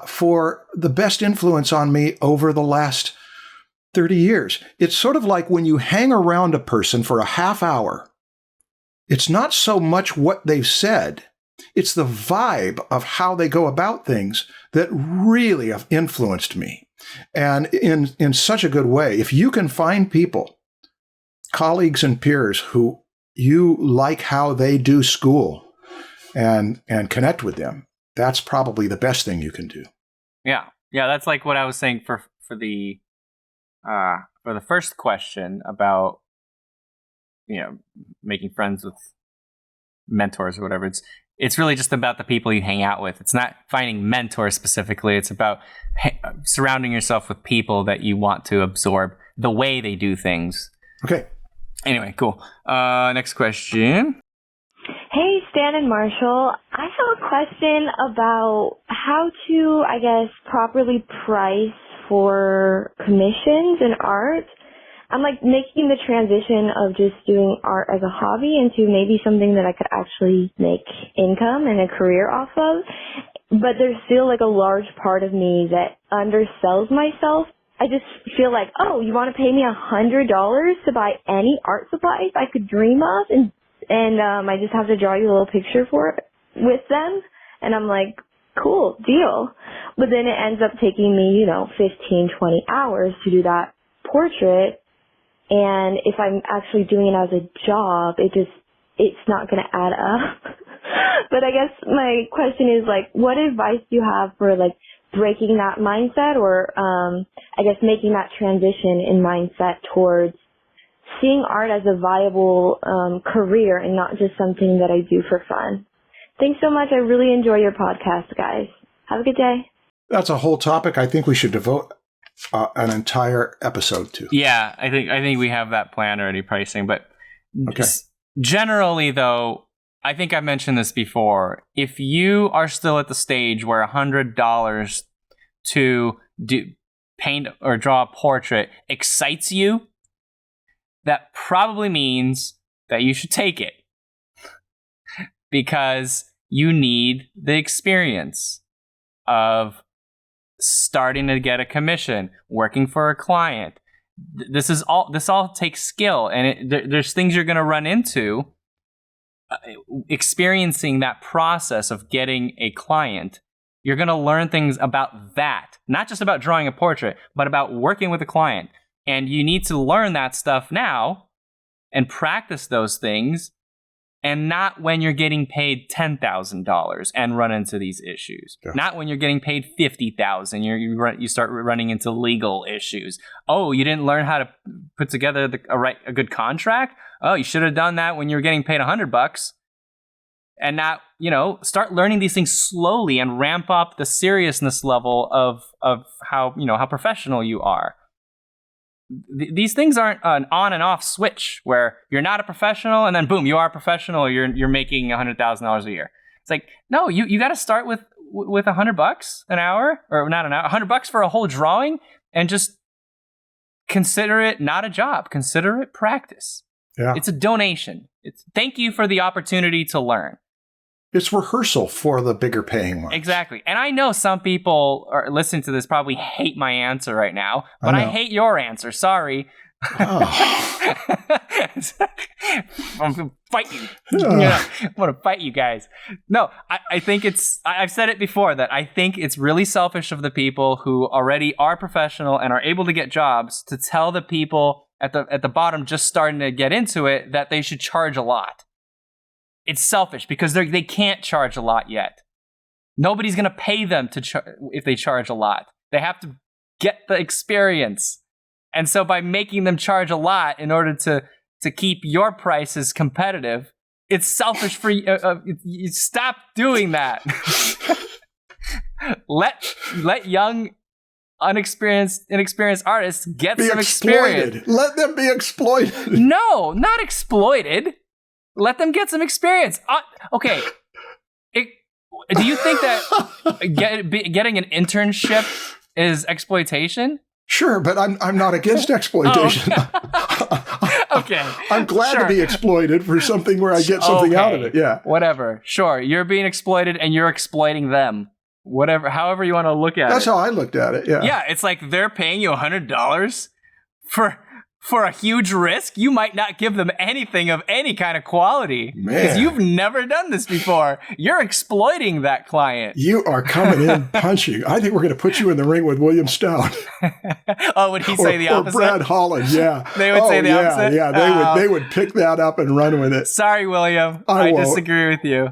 for the best influence on me over the last 30 years. It's sort of like when you hang around a person for a half hour, it's not so much what they've said, it's the vibe of how they go about things that really have influenced me. And in such a good way, if you can find people, colleagues and peers who you like how they do school and connect with them, that's probably the best thing you can do. Yeah. That's like what I was saying for the first question about, making friends with mentors or whatever. It's really just about the people you hang out with. It's not finding mentors specifically. It's about surrounding yourself with people that you want to absorb the way they do things. Okay. Anyway, cool. Next question. Hey, Stan and Marshall. I have a question about how to, properly price for commissions in art. I'm making the transition of just doing art as a hobby into maybe something that I could actually make income and a career off of. But there's still a large part of me that undersells myself. I just feel like, oh, you want to pay me $100 to buy any art supplies I could dream of, and I just have to draw you a little picture for it with them, and I'm like, cool, deal. But then it ends up taking me, 15, 20 hours to do that portrait, and if I'm actually doing it as a job, it's not going to add up. But I guess my question is, what advice do you have for, breaking that mindset, or making that transition in mindset towards seeing art as a viable career and not just something that I do for fun? Thanks so much. I really enjoy your podcast, guys. Have a good day. That's a whole topic I think we should devote an entire episode to. Yeah, I think we have that plan already, pricing. But okay. Generally, though, I think I've mentioned this before. If you are still at the stage where $100 to paint or draw a portrait excites you, that probably means that you should take it. Because you need the experience of starting to get a commission, working for a client. This all takes skill, and there's things you're going to run into experiencing that process of getting a client. You're going to learn things about that, not just about drawing a portrait, but about working with a client. And you need to learn that stuff now and practice those things, and not when you're getting paid $10,000 and run into these issues. Yeah. Not when you're getting paid $50,000, you start running into legal issues. Oh, you didn't learn how to put together a good contract? Oh, you should have done that when you were getting paid $100. And not, start learning these things slowly and ramp up the seriousness level of how professional you are. These things aren't an on and off switch where you're not a professional and then boom, you are a professional, or you're making $100,000 a year. It's like, no, you got to start with $100 an hour, or not an hour, $100 for a whole drawing, and just consider it not a job. Consider it practice. Yeah. It's a donation. It's thank you for the opportunity to learn. It's rehearsal for the bigger paying ones. Exactly. And I know some people are listening to this probably hate my answer right now, but I hate your answer. Sorry. Oh. I'm going to fight you. I want to fight you guys. No, I think I've said it before that I think it's really selfish of the people who already are professional and are able to get jobs to tell the people at the bottom just starting to get into it that they should charge a lot. It's selfish because they can't charge a lot yet. Nobody's going to pay them if they charge a lot. They have to get the experience. And so by making them charge a lot in order to keep your prices competitive, it's selfish for you. You stop doing that. Let young, inexperienced artists get some experience. Let them be exploited. No, not exploited. Let them get some experience. Okay. Do you think that getting an internship is exploitation? Sure, but I'm not against exploitation. Oh, okay. I'm glad to be exploited for something where I get something out of it. Yeah. Whatever. Sure. You're being exploited and you're exploiting them. Whatever. However you want to look at it. That's how I looked at it. Yeah. Yeah. It's like they're paying you $100 for a huge risk. You might not give them anything of any kind of quality because you've never done this before. You're exploiting that client. You are coming in punching. I think we're going to put you in the ring with William Stout. Oh, would he say the opposite? Or Brad Holland, yeah. They would say the opposite? Yeah, they would pick that up and run with it. Sorry, William. I disagree with you.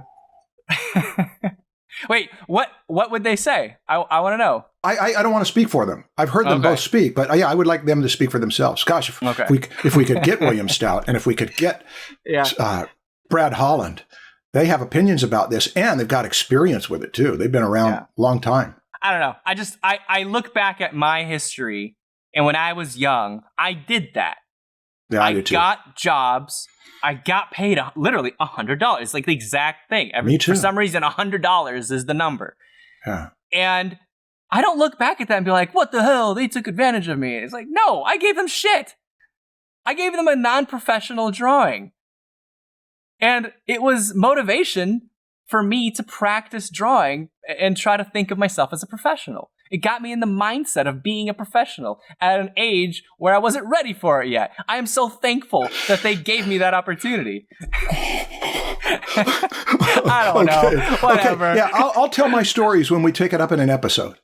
Wait, what would they say? I want to know. I don't want to speak for them. I've heard them both speak, but I would like them to speak for themselves. Gosh, if we could get William Stout and if we could get Brad Holland, they have opinions about this and they've got experience with it too. They've been around a long time. I don't know. I look back at my history, and when I was young, I did that. Yeah, I did too. Got jobs. I got paid literally $100. It's like the exact thing. Me too. For some reason, $100 is the number. Yeah. And I don't look back at that and be like, what the hell? They took advantage of me. It's like, no, I gave them shit. I gave them a non-professional drawing. And it was motivation for me to practice drawing and try to think of myself as a professional. It got me in the mindset of being a professional at an age where I wasn't ready for it yet. I am so thankful that they gave me that opportunity. I don't know. Whatever. Okay. Yeah, I'll tell my stories when we take it up in an episode.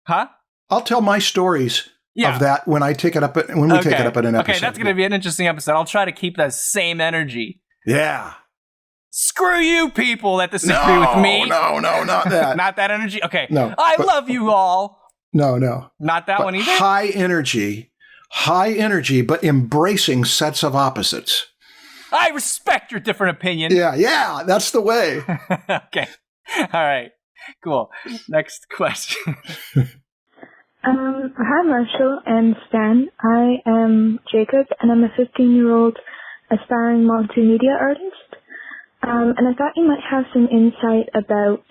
Huh? I'll tell my stories of that when I take it up when we take it up in an episode. Okay, that's going to be an interesting episode. I'll try to keep that same energy. Yeah. Screw you people that disagree with me. No, not that. Not that energy? Okay. No. I love you all. No. Not that one either? High energy, but embracing sets of opposites. I respect your different opinion. Yeah, that's the way. Okay. All right. Cool. Next question. Hi, Marshall and Stan. I am Jacob, and I'm a 15-year-old aspiring multimedia artist. And I thought you might have some insight about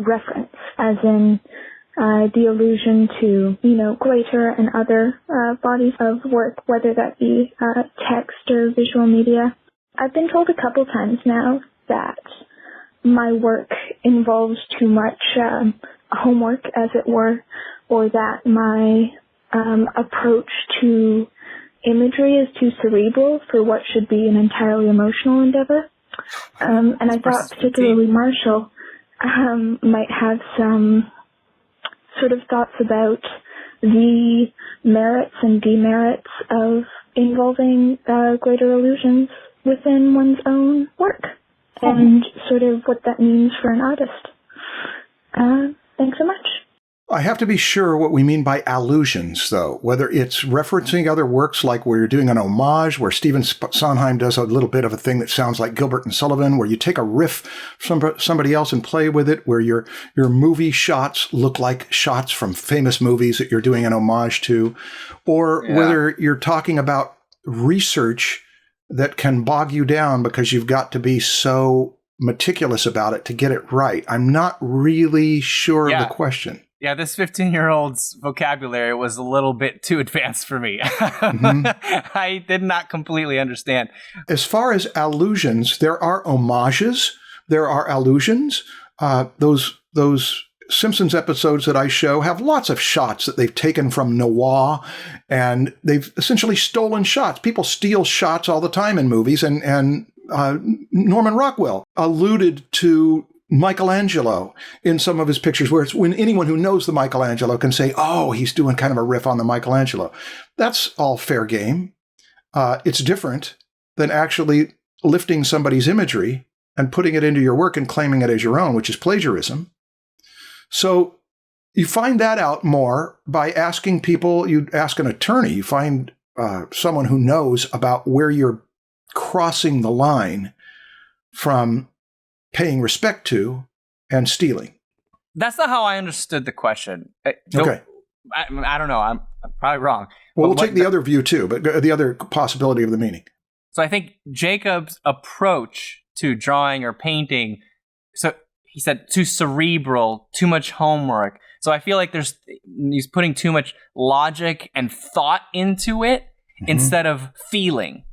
reference, as in the allusion to, greater and other bodies of work, whether that be text or visual media. I've been told a couple times now that my work involves too much homework, as it were, or that my approach to imagery is too cerebral for what should be an entirely emotional endeavor. And I thought particularly Marshall might have some sort of thoughts about the merits and demerits of involving greater illusions within one's own work, and sort of what that means for an artist. Thanks so much. I have to be sure what we mean by allusions, though, whether it's referencing other works like where you're doing an homage, where Stephen Sondheim does a little bit of a thing that sounds like Gilbert and Sullivan, where you take a riff from somebody else and play with it, where your movie shots look like shots from famous movies that you're doing an homage to, or whether you're talking about research that can bog you down because you've got to be so meticulous about it to get it right. I'm not really sure of the question. Yeah, this 15-year-old's vocabulary was a little bit too advanced for me. I did not completely understand. As far as allusions, there are homages. There are allusions. Those Simpsons episodes that I show have lots of shots that they've taken from noir, and they've essentially stolen shots. People steal shots all the time in movies, and Norman Rockwell alluded to Michelangelo in some of his pictures, where it's when anyone who knows the Michelangelo can say, oh, he's doing kind of a riff on the Michelangelo. That's all fair game. It's different than actually lifting somebody's imagery and putting it into your work and claiming it as your own, which is plagiarism. So you find that out more by asking people. You ask an attorney, you find someone who knows about where you're crossing the line from paying respect to and stealing. That's not how I understood the question. Okay. I don't know. I'm probably wrong. Well, we'll take the other view too, but the other possibility of the meaning. So I think Jacob's approach to drawing or painting, so he said too cerebral, too much homework. So I feel like he's putting too much logic and thought into it instead of feeling.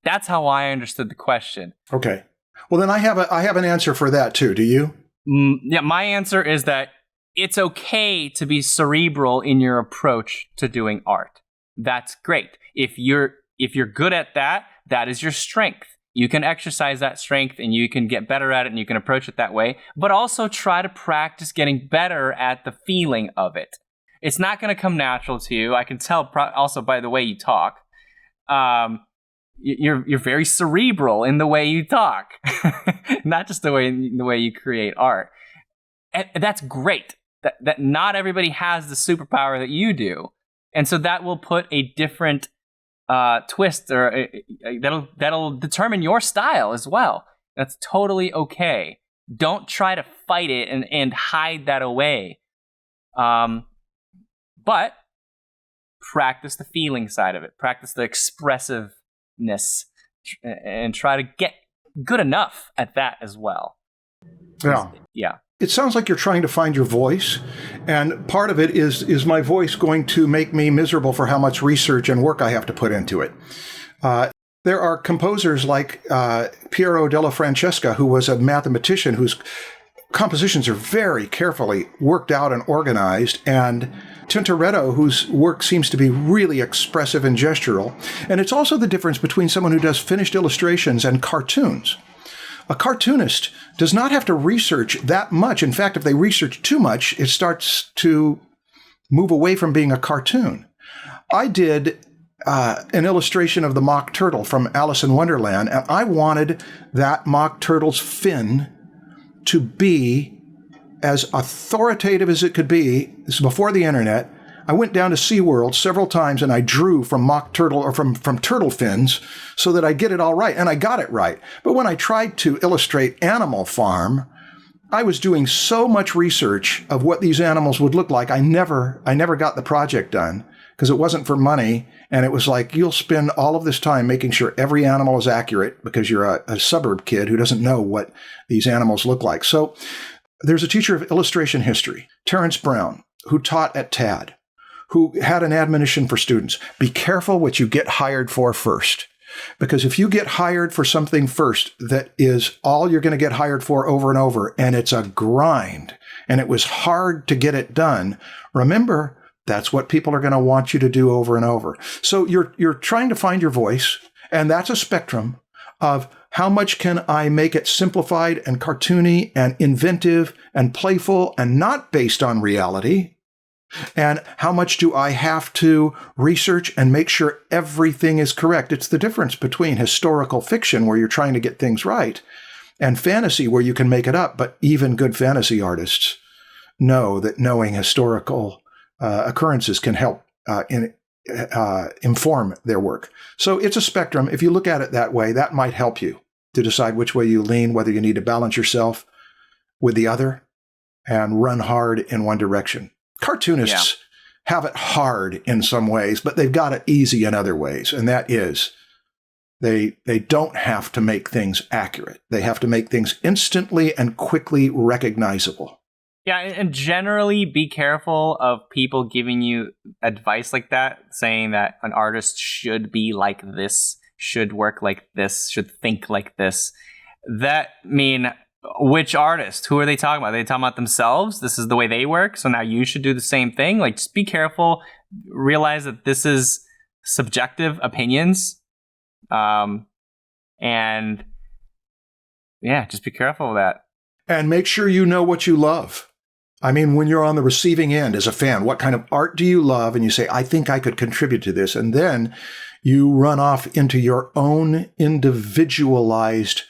That's how I understood the question. Okay. Well, then I have an answer for that too. Do you? Yeah, my answer is that it's okay to be cerebral in your approach to doing art. That's great. If you're good at that, that is your strength. You can exercise that strength and you can get better at it and you can approach it that way, but also try to practice getting better at the feeling of it. It's not going to come natural to you. I can tell also by the way you talk. You're very cerebral in the way you talk, not just the way you create art. And that's great. That not everybody has the superpower that you do, and so that will put a different twist, or that'll determine your style as well. That's totally okay. Don't try to fight it and hide that away. But practice the feeling side of it. Practice the expressiveness, and try to get good enough at that as well. Yeah. It sounds like you're trying to find your voice, and part of it is my voice going to make me miserable for how much research and work I have to put into it. There are composers like Piero della Francesca, who was a mathematician whose compositions are very carefully worked out and organized, and Tintoretto, whose work seems to be really expressive and gestural. And it's also the difference between someone who does finished illustrations and cartoons. A cartoonist does not have to research that much. In fact, if they research too much, it starts to move away from being a cartoon. I did an illustration of the mock turtle from Alice in Wonderland, and I wanted that mock turtle's fin to be as authoritative as it could be. This is before the internet. I went down to SeaWorld several times and I drew from mock turtle or from turtle fins so that I get it all right. And I got it right. But when I tried to illustrate Animal Farm, I was doing so much research of what these animals would look like. I never got the project done. because it wasn't for money. And it was like, you'll spend all of this time making sure every animal is accurate because you're a suburb kid who doesn't know what these animals look like. So there's a teacher of illustration history, Terrence Brown, who taught at TAD, who had an admonition for students. Be careful what you get hired for first. Because if you get hired for something first that is all you're going to get hired for over and over, and it's a grind, and it was hard to get it done, remember, that's what people are going to want you to do over and over. So you're trying to find your voice, and that's a spectrum of how much can I make it simplified and cartoony and inventive and playful and not based on reality. And how much do I have to research and make sure everything is correct? It's the difference between historical fiction, where you're trying to get things right, and fantasy, where you can make it up. But even good fantasy artists know that knowing historical occurrences can help inform their work. So it's a spectrum. If you look at it that way, that might help you to decide which way you lean, whether you need to balance yourself with the other and run hard in one direction. Cartoonists have it hard in some ways, but they've got it easy in other ways. And that is, they don't have to make things accurate. They have to make things instantly and quickly recognizable. Yeah, and generally be careful of people giving you advice like that, saying that an artist should be like this, should work like this, should think like this. That mean, which artist? Who are they talking about? Are they talking about themselves? This is the way they work, so now you should do the same thing? Like, just be careful. Realize that this is subjective opinions. And yeah, just be careful of that. And make sure you know what you love. I mean, when you're on the receiving end as a fan, what kind of art do you love? And you say, I think I could contribute to this. And then you run off into your own individualized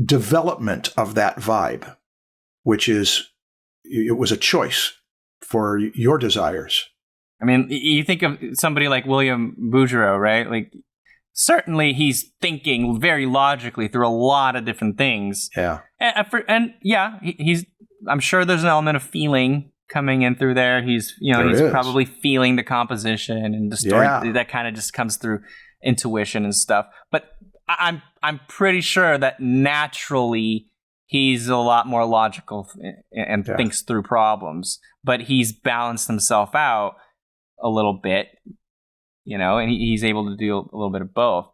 development of that vibe, which is, it was a choice for your desires. I mean, you think of somebody like William Bouguereau, right? Like, certainly he's thinking very logically through a lot of different things. Yeah. And yeah, he's, I'm sure there's an element of feeling coming in through there. He's, he's probably feeling the composition and the story that kind of just comes through intuition and stuff. But I'm pretty sure that naturally he's a lot more logical and thinks through problems, but he's balanced himself out a little bit, and he's able to do a little bit of both.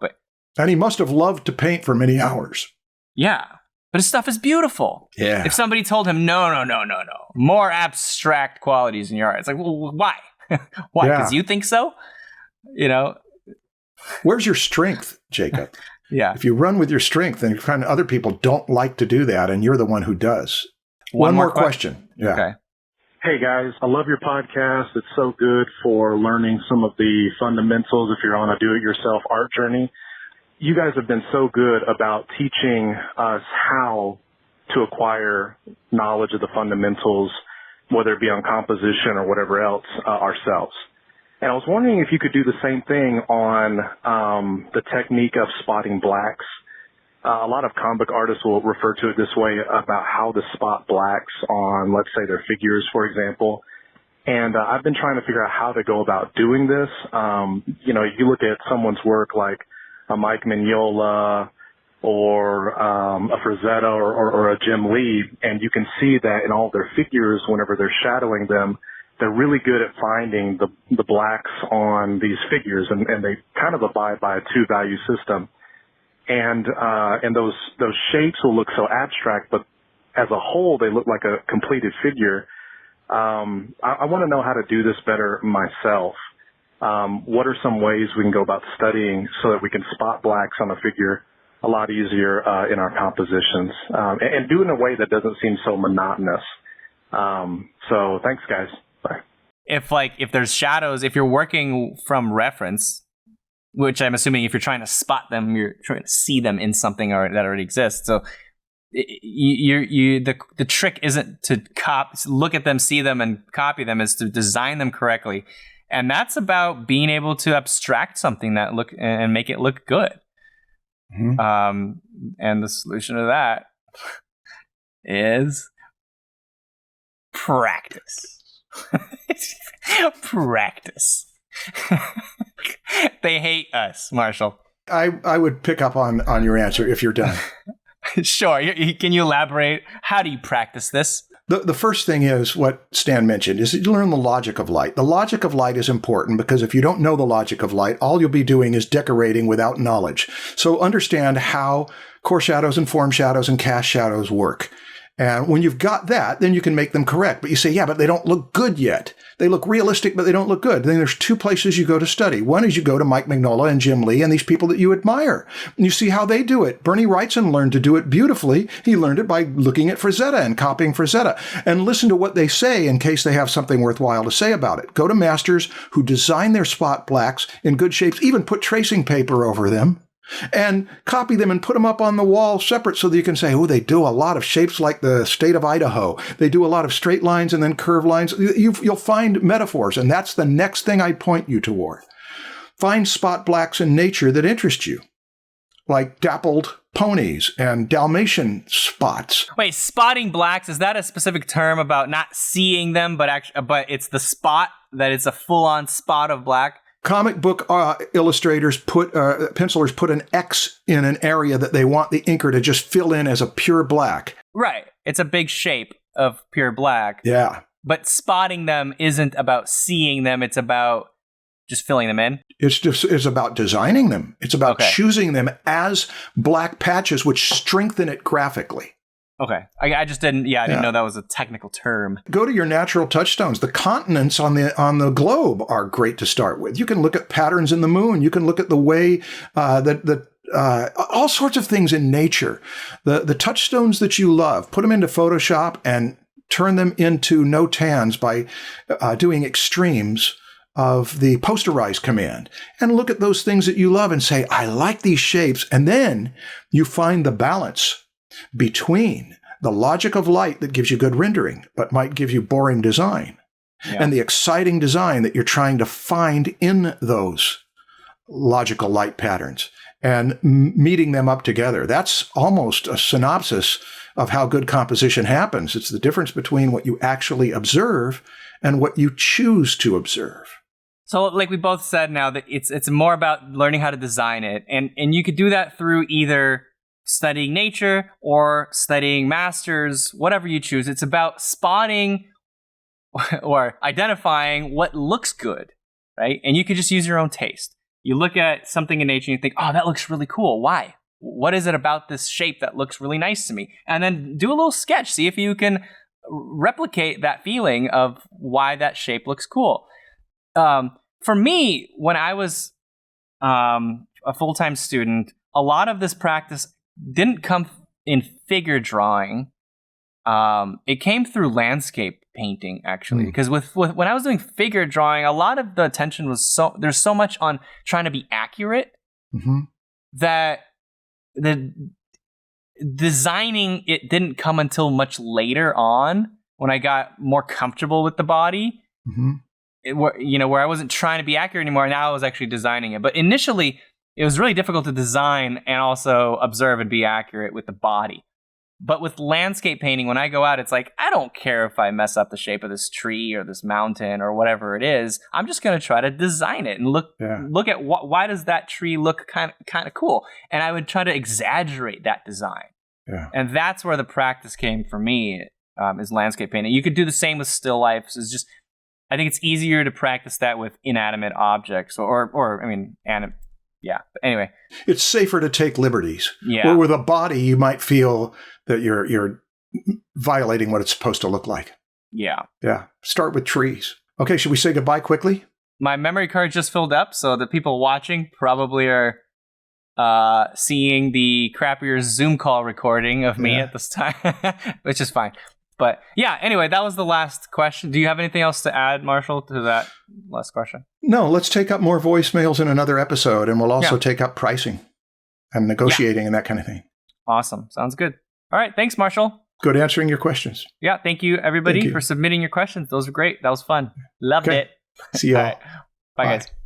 And he must have loved to paint for many hours. Yeah, but his stuff is beautiful. Yeah. If somebody told him, no, more abstract qualities in your art, it's like, well, why? Why? Because you think so? Where's your strength, Jacob? Yeah. If you run with your strength, then you find other people don't like to do that, and you're the one who does. One more question. Yeah. Okay. Hey, guys. I love your podcast. It's so good for learning some of the fundamentals if you're on a do-it-yourself art journey. You guys have been so good about teaching us how to acquire knowledge of the fundamentals, whether it be on composition or whatever else, ourselves. And I was wondering if you could do the same thing on the technique of spotting blacks. A lot of comic book artists will refer to it this way about how to spot blacks on, let's say, their figures, for example. And I've been trying to figure out how to go about doing this. You look at someone's work like a Mike Mignola or a Frazetta or a Jim Lee, and you can see that in all their figures, whenever they're shadowing them, they're really good at finding the blacks on these figures, and they kind of abide by a two-value system. And those shapes will look so abstract, but as a whole, they look like a completed figure. I want to know how to do this better myself. What are some ways we can go about studying so that we can spot blacks on a figure a lot easier in our compositions, and do it in a way that doesn't seem so monotonous? So thanks, guys. Bye. If there's shadows, if you're working from reference, which I'm assuming if you're trying to spot them, you're trying to see them in something that already exists. So the trick isn't to look at them, see them, and copy them. Is to design them correctly, and that's about being able to abstract something that and make it look good. Mm-hmm. And the solution to that is practice. Practice. They hate us, Marshall. I would pick up on your answer if you're done. Sure. Can you elaborate? How do you practice this? The first thing is what Stan mentioned, is that you learn the logic of light. The logic of light is important because if you don't know the logic of light, all you'll be doing is decorating without knowledge. So understand how core shadows and form shadows and cast shadows work. And when you've got that, then you can make them correct. But you say, yeah, but they don't look good yet. They look realistic, but they don't look good. Then there's two places you go to study. One is you go to Mike Mignola and Jim Lee and these people that you admire. And you see how they do it. Bernie Wrightson learned to do it beautifully. He learned it by looking at Frazetta and copying Frazetta. And listen to what they say in case they have something worthwhile to say about it. Go to masters who design their spot blacks in good shapes, even put tracing paper over them, and copy them and put them up on the wall separate so that you can say, oh, they do a lot of shapes like the state of Idaho. They do a lot of straight lines and then curved lines. You'll find metaphors, and that's the next thing I'd point you toward. Find spot blacks in nature that interest you, like dappled ponies and Dalmatian spots. Wait, spotting blacks, is that a specific term about not seeing them, but it's the spot, that it's a full-on spot of black? Comic book illustrators pencilers put an X in an area that they want the inker to just fill in as a pure black. Right. It's a big shape of pure black. Yeah. But spotting them isn't about seeing them. It's about just filling them in. It's about designing them. It's about choosing them as black patches, which strengthen it graphically. Okay. I just didn't know that was a technical term. Go to your natural touchstones. The continents on the globe are great to start with. You can look at patterns in the moon. You can look at the way all sorts of things in nature. The touchstones that you love, put them into Photoshop and turn them into notans by doing extremes of the posterize command. And look at those things that you love and say, I like these shapes. And then you find the balance between the logic of light that gives you good rendering, but might give you boring design, and the exciting design that you're trying to find in those logical light patterns, and meeting them up together. That's almost a synopsis of how good composition happens. It's the difference between what you actually observe and what you choose to observe. So like we both said now, that it's more about learning how to design it. And you could do that through either studying nature or studying masters, whatever you choose. It's about spotting or identifying what looks good, right? And you could just use your own taste. You look at something in nature and you think, oh, that looks really cool. Why? What is it about this shape that looks really nice to me? And then do a little sketch. See if you can replicate that feeling of why that shape looks cool. For me, when I was a full-time student, a lot of this practice didn't come in figure drawing. It came through landscape painting, actually, because when I was doing figure drawing, a lot of the attention was there's so much on trying to be accurate that the designing it didn't come until much later on when I got more comfortable with the body. Where I wasn't trying to be accurate anymore. Now I was actually designing it, but initially it was really difficult to design and also observe and be accurate with the body. But with landscape painting, when I go out, it's like, I don't care if I mess up the shape of this tree or this mountain or whatever it is. I'm just going to try to design it and look at why does that tree look kind of cool? And I would try to exaggerate that design. And that's where the practice came for me, is landscape painting. You could do the same with still lifes. It's just, I think it's easier to practice that with inanimate objects but anyway, it's safer to take liberties. Yeah. Or with a body, you might feel that you're violating what it's supposed to look like. Yeah. Yeah. Start with trees. Okay, should we say goodbye quickly? My memory card just filled up, so the people watching probably are seeing the crappier Zoom call recording of me at this time, which is fine. But yeah, anyway, that was the last question. Do you have anything else to add, Marshall, to that last question? No, let's take up more voicemails in another episode, and we'll also take up pricing and negotiating and that kind of thing. Awesome. Sounds good. All right. Thanks, Marshall. Good answering your questions. Yeah. Thank you, everybody, for submitting your questions. Those were great. That was fun. Loved it. See you all. All right. Bye, guys.